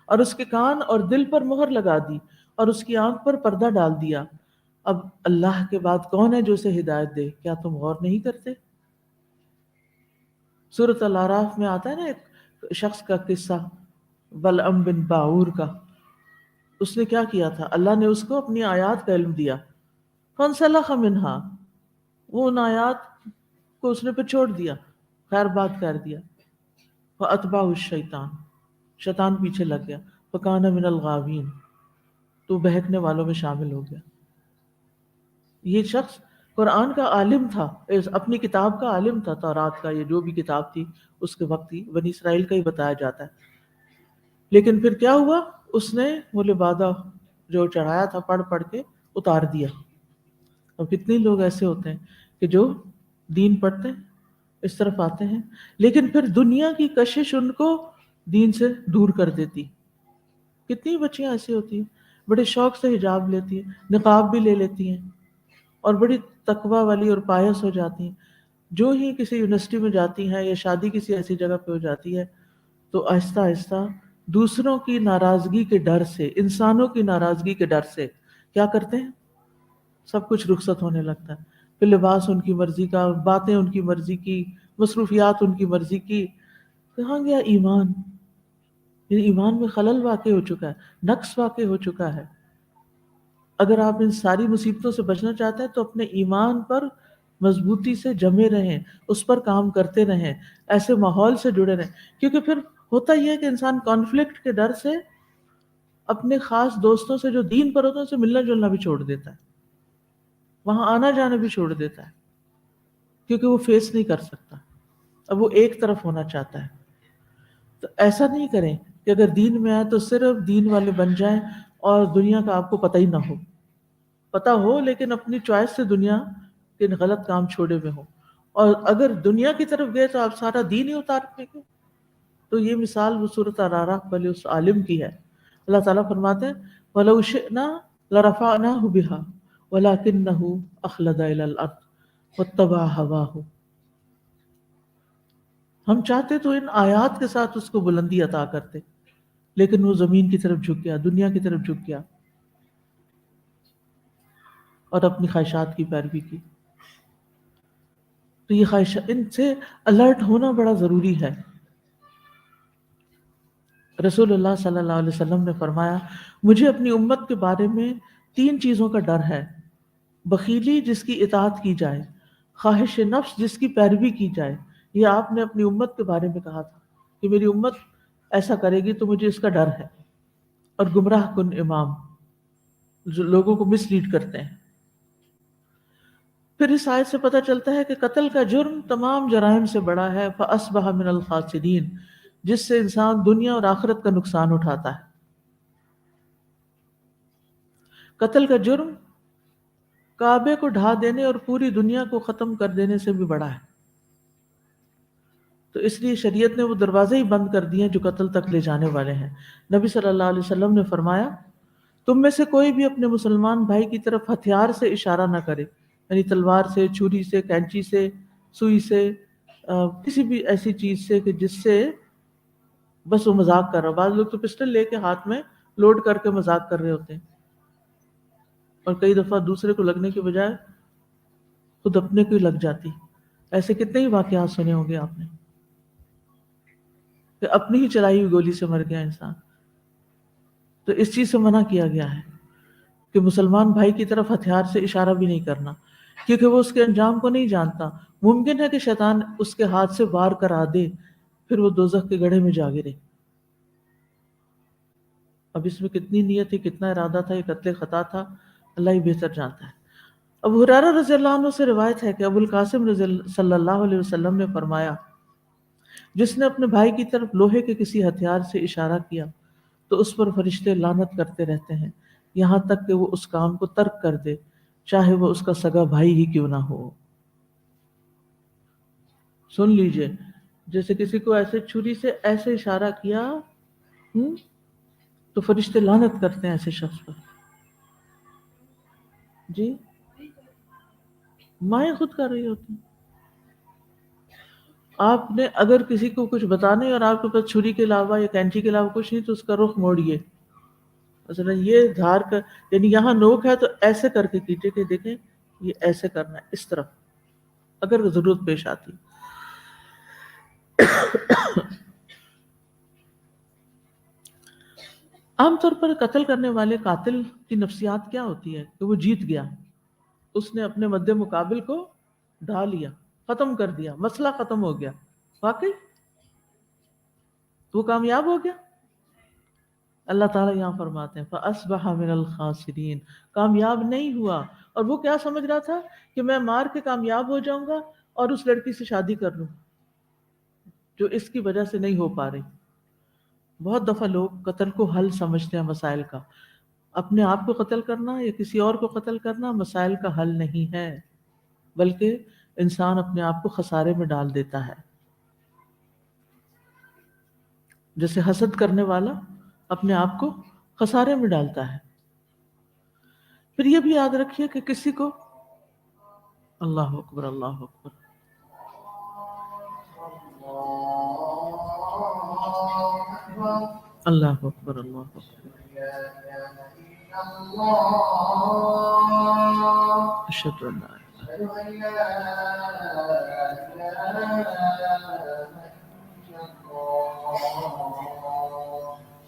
اور اس کے کان اور دل پر مہر لگا دی اور اس کی آنکھ پر پردہ ڈال دیا۔ اب اللہ کے بعد کون ہے جو اسے ہدایت دے؟ کیا تم غور نہیں کرتے؟ سورۃ الاعراف میں آتا ہے نا ایک شخص کا قصہ، بلعم بن باعور کا۔ اس نے کیا کیا تھا؟ اللہ نے اس کو اپنی آیات کا علم دیا، فانسلخ منہا، وہ ان آیات کو اس نے پھر چھوڑ دیا، خیر بات کر دیا۔ فاتبعہ الشیطان، شیطان پیچھے لگ گیا، فکان من الغاوین، تو بہکنے والوں میں شامل ہو گیا۔ یہ شخص قرآن کا عالم تھا، اپنی کتاب کا عالم تھا، تورات کا، یہ جو بھی کتاب تھی اس کے وقت ہی بنی اسرائیل کا ہی بتایا جاتا ہے۔ لیکن پھر کیا ہوا؟ اس نے وہ لبادہ جو چڑھایا تھا پڑھ پڑھ کے اتار دیا۔ اور کتنے لوگ ایسے ہوتے ہیں کہ جو دین پڑھتے ہیں، اس طرف آتے ہیں، لیکن پھر دنیا کی کشش ان کو دین سے دور کر دیتی۔ کتنی بچیاں ایسی ہوتی ہیں، بڑے شوق سے حجاب لیتی ہیں، نقاب بھی لے لیتی ہیں، اور بڑی تقوی والی اور پائس ہو جاتی ہیں۔ جو ہی کسی یونیورسٹی میں جاتی ہیں یا شادی کسی ایسی جگہ پہ ہو جاتی ہے تو آہستہ آہستہ دوسروں کی ناراضگی کے ڈر سے، انسانوں کی ناراضگی کے ڈر سے کیا کرتے ہیں؟ سب کچھ رخصت ہونے لگتا ہے۔ پھر لباس ان کی مرضی کا، باتیں ان کی مرضی کی، مصروفیات ان کی مرضی کی۔ کہاں گیا ایمان؟ یعنی ایمان میں خلل واقع ہو چکا ہے، نقص واقع ہو چکا ہے۔ اگر آپ ان ساری مصیبتوں سے بچنا چاہتے ہیں تو اپنے ایمان پر مضبوطی سے جمے رہیں، اس پر کام کرتے رہیں، ایسے ماحول سے جڑے رہیں، کیونکہ پھر ہوتا یہ ہے کہ انسان کانفلکٹ کے ڈر سے اپنے خاص دوستوں سے جو دین پر ہوتے ہیں ان سے ملنا جلنا بھی چھوڑ دیتا ہے، وہاں آنا جانا بھی چھوڑ دیتا ہے، کیونکہ وہ فیس نہیں کر سکتا، اب وہ ایک طرف ہونا چاہتا ہے۔ تو ایسا نہیں کریں کہ اگر دین میں آئے تو صرف دین والے بن جائیں اور دنیا کا آپ کو پتہ ہی نہ ہو، پتہ ہو لیکن اپنی چوائس سے دنیا کے غلط کام چھوڑے ہوئے ہوں، اور اگر دنیا کی طرف گئے تو آپ سارا دین ہی اتار پھینکیں۔ تو یہ مثال وہ سورۃ الاعراف والے اس عالم کی ہے۔ اللہ تعالیٰ فرماتے ہیں وَلَوْ شِئْنَا لَرَفَعْنَاهُ بِهَا وَلَكِنَّهُ أَخْلَدَ إِلَى الْأَرْضِ وَاتَّبَعَ هَوَاهُ۔ ہم چاہتے تو ان آیات کے ساتھ اس کو بلندی عطا کرتے، لیکن وہ زمین کی طرف جھک گیا، دنیا کی طرف جھک گیا اور اپنی خواہشات کی پیروی کی۔ تو یہ خواہشات، ان سے الرٹ ہونا بڑا ضروری ہے۔ رسول اللہ صلی اللہ علیہ وسلم نے فرمایا مجھے اپنی امت کے بارے میں 3 چیزوں کا ڈر ہے: بخیلی جس کی اطاعت کی جائے، خواہش نفس جس کی پیروی کی جائے۔ یہ آپ نے اپنی امت کے بارے میں کہا تھا کہ میری امت ایسا کرے گی تو مجھے اس کا ڈر ہے، اور گمراہ کن امام جو لوگوں کو مس لیڈ کرتے ہیں۔ پھر اس آیت سے پتہ چلتا ہے کہ قتل کا جرم تمام جرائم سے بڑا ہے، فَأَصْبَحَ مِنَ الْخَاسِرِينَ، جس سے انسان دنیا اور آخرت کا نقصان اٹھاتا ہے۔ قتل کا جرم کعبے کو ڈھا دینے اور پوری دنیا کو ختم کر دینے سے بھی بڑا ہے، تو اس لیے شریعت نے وہ دروازے ہی بند کر دیے جو قتل تک لے جانے والے ہیں۔ نبی صلی اللہ علیہ وسلم نے فرمایا، تم میں سے کوئی بھی اپنے مسلمان بھائی کی طرف ہتھیار سے اشارہ نہ کرے، یعنی تلوار سے، چھری سے، کینچی سے، سوئی سے، کسی بھی ایسی چیز سے کہ جس سے بس وہ مذاق کر رہا ہو۔ بعض لوگ تو پسٹل لے کے ہاتھ میں لوڈ کر کے مذاق کر رہے ہوتے ہیں، اور کئی دفعہ دوسرے کو لگنے کے بجائے خود اپنے کو ہی لگ جاتی۔ ایسے کتنے ہی واقعات سنے ہوں گے آپ نے کہ اپنی ہی چلائی ہوئی گولی سے مر گیا انسان۔ تو اس چیز سے منع کیا گیا ہے کہ مسلمان بھائی کی طرف ہتھیار سے اشارہ بھی نہیں کرنا، کیونکہ وہ اس کے انجام کو نہیں جانتا۔ ممکن ہے کہ شیطان اس کے ہاتھ سے وار کرا دے، پھر وہ دوزخ کے گڑھے میں جا گرے۔ اب اس میں کتنی نیت تھی، کتنا ارادہ تھا، یہ قتل خطا تھا، اللہ ہی بہتر جانتا ہے۔ ابو ہریرہ رضی اللہ عنہ سے روایت ہے کہ ابو القاسم صلی اللہ علیہ وسلم نے فرمایا، جس نے اپنے بھائی کی طرف لوہے کے کسی ہتھیار سے اشارہ کیا تو اس پر فرشتے لعنت کرتے رہتے ہیں یہاں تک کہ وہ اس کام کو ترک کر دے، چاہے وہ اس کا سگا بھائی ہی کیوں نہ ہو۔ سن لیجئے، جیسے کسی کو ایسے چھری سے ایسے اشارہ کیا تو فرشتے لعنت کرتے ہیں ایسے شخص پر۔ جی، مائیں خود کر رہی ہوتی ہیں۔ آپ نے اگر کسی کو کچھ بتانا ہے اور آپ کے پاس چھری کے علاوہ یا کینچی کے علاوہ کچھ نہیں تو اس کا رخ موڑیے۔ مثلا یہ دھار کا یعنی یہاں نوک ہے تو ایسے کر کے کیجیے کہ دیکھیں یہ ایسے کرنا ہے، اس طرف، اگر ضرورت پیش آتی۔ عام طور پر قتل کرنے والے قاتل کی نفسیات کیا ہوتی ہے کہ وہ جیت گیا، اس نے اپنے مد مقابل کو ڈھا لیا، ختم کر دیا، مسئلہ ختم ہو گیا، واقعی وہ کامیاب ہو گیا۔ اللہ تعالیٰ یہاں فرماتے ہیں فَأَصْبَحَ مِنَ الْخَاسِرِينَ، کامیاب نہیں ہوا، اور وہ کیا سمجھ رہا تھا کہ میں مار کے کامیاب ہو جاؤں گا اور اس لڑکی سے شادی کر لوں جو اس کی وجہ سے نہیں ہو پا رہی۔ بہت دفعہ لوگ قتل کو حل سمجھتے ہیں مسائل کا، اپنے آپ کو قتل کرنا یا کسی اور کو قتل کرنا مسائل کا حل نہیں ہے، بلکہ انسان اپنے آپ کو خسارے میں ڈال دیتا ہے۔ جیسے حسد کرنے والا اپنے آپ کو خسارے میں ڈالتا ہے۔ پھر یہ بھی یاد رکھیے کہ کسی کو اللہ اکبر، اللہ اکبر، اللہ اکبر، اللہ اکبر، اشہد ان لا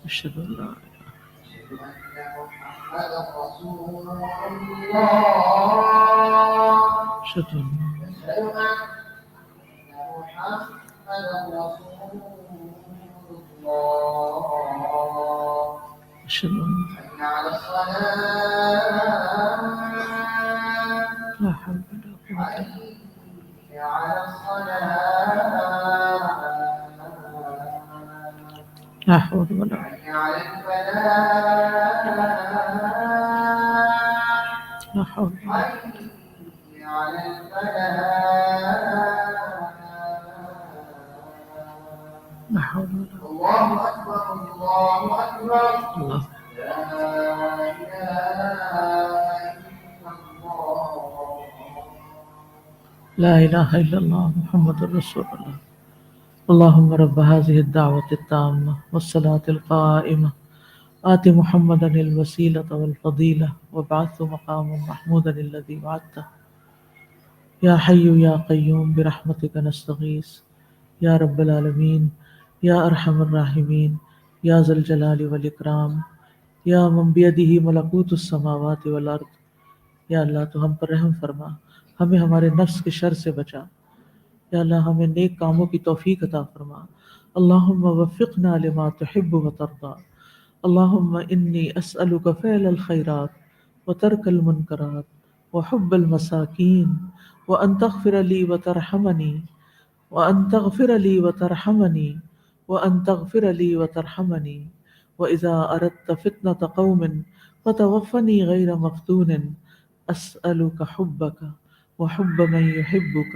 اشہد ان لا اشہد ان اشہد ان لا حول ولا قوة لا حول ولا لا حول ولا لا حول ولا اللہ لا الہ الا اللہ محمد رسول اللہ اللہم رب هذه الدعوة التامة والصلاة القائمة آت محمدا الوسيلة والفضيلة وابعثه مقاما محمودا الذي وعدته یا حی یا قیوم برحمتک نستغیث یا رب العالمین یا ارحم الراحمین یا ذا الجلال والاکرام یا من بیدہ ملکوت السماوات والارض۔ یا اللہ تو ہم پر رحم فرما، ہمیں ہمارے نفس کے شر سے بچا، یا اللہ ہمیں نیک کاموں کی توفیق عطا فرما۔ اللہم وفقنا لما تحب وترضى، اللہم انی اسألک فعل الخیرات وترک المنکرات وحب المساکین وأن تغفر لي وترحمني وأن تغفر لي وترحمني وأن تغفر لي وترحمني وإذا أردت فتنة قوم فتوفني غير مفتون أسألك حبك وحب من يحبك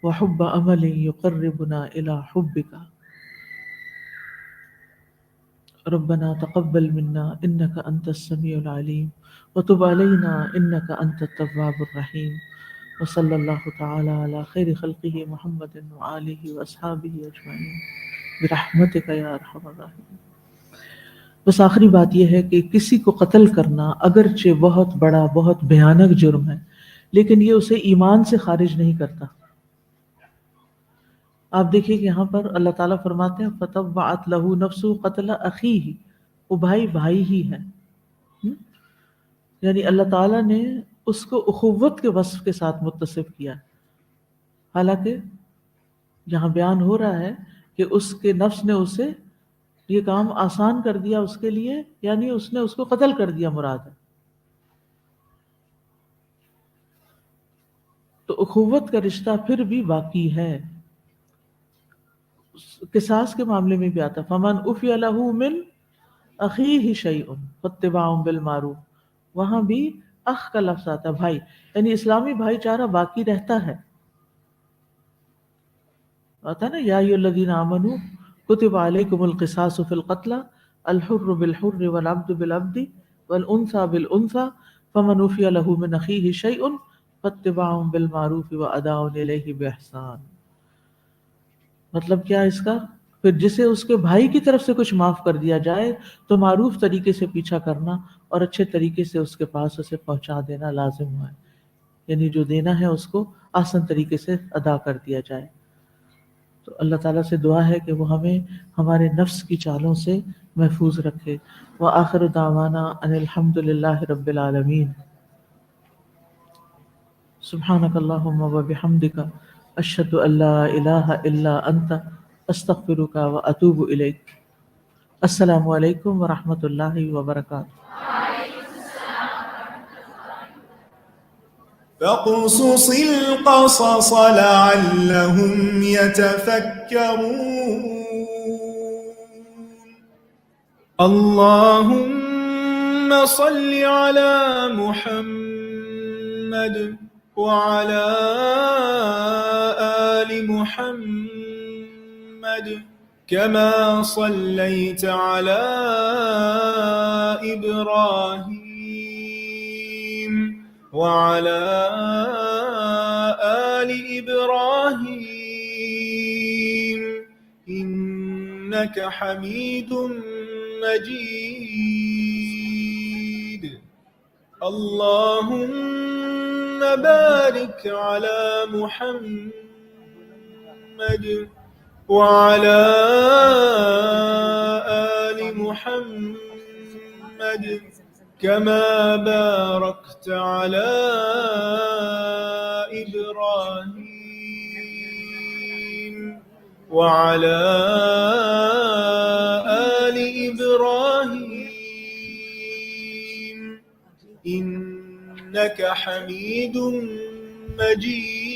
وحب عمل يقربنا إلى حبك ربنا تقبل منا إنك أنت السميع العليم وتب علينا إنك أنت التواب الرحيم وصلی اللہ تعالی علی خیر خلقہ محمد وآلہ واصحابہ اجمعین برحمتک یا ارحم الراحمین۔ بس آخری بات یہ ہے کہ کسی کو قتل کرنا اگرچہ بہت بڑا بہت بھیانک جرم ہے لیکن یہ اسے ایمان سے خارج نہیں کرتا۔ آپ دیکھیے کہ یہاں پر اللہ تعالیٰ فرماتے ہیں فَطَوَّعَتْ لَهُ نَفْسُهُ قَتْلَ أَخِيهِ، وہ بھائی ہی ہے، یعنی اللہ تعالیٰ نے اس کو اخوت کے وصف کے ساتھ متصف کیا، حالانکہ یہاں بیان ہو رہا ہے کہ اس کے نفس نے اسے یہ کام آسان کر دیا اس کے لیے، یعنی اس نے اس کو قتل کر دیا مراد ہے۔ تو اخوت کا رشتہ پھر بھی باقی ہے۔ قصاص کے معاملے میں بھی آتا فمن عفی لہ من اخیہ شیء فاتباع بالمعروف، وہاں بھی اخ کا لفظ آتا ہے، بھائی، یعنی اسلامی بھائی چارہ باقی رہتا ہے۔ آتا ہے نا یا ایھا الذین آمنوا کتب علیکم القصاص فی القتلى الحر بالحر والعبد بالعبد والانثى بالانثى فمن عفی لہ من اخیہ شیء فاتباع بالمعروف واداء الیہ باحسان۔ مطلب کیا اس کا؟ پھر جسے اس کے بھائی کی طرف سے کچھ معاف کر دیا جائے تو معروف طریقے سے پیچھا کرنا اور اچھے طریقے سے اس کے پاس اسے پہنچا دینا لازم ہے، یعنی جو دینا ہے اس کو آسان طریقے سے ادا کر دیا جائے۔ تو اللہ تعالیٰ سے دعا ہے کہ وہ ہمیں ہمارے نفس کی چالوں سے محفوظ رکھے۔ وآخر دعوانا ان الحمد للہ رب العالمین۔ سبحانک اللہم وبحمدک اشہد ان لا الہ الا انت استغفرک واتوب الیک۔ السلام علیکم ورحمۃ اللہ وبرکاتہ۔ فاقصص القصص لعلهم يتفكرون اللهم صل على محمد وعلى آل محمد كما صليت على إبراهيم وعلى آل إبراهيم إنك حميد مجيد اللهم بارك على محمد وعلى آل محمد كما باركت على إبراهيم وعلى آل إبراهيم إنك حميد مجيد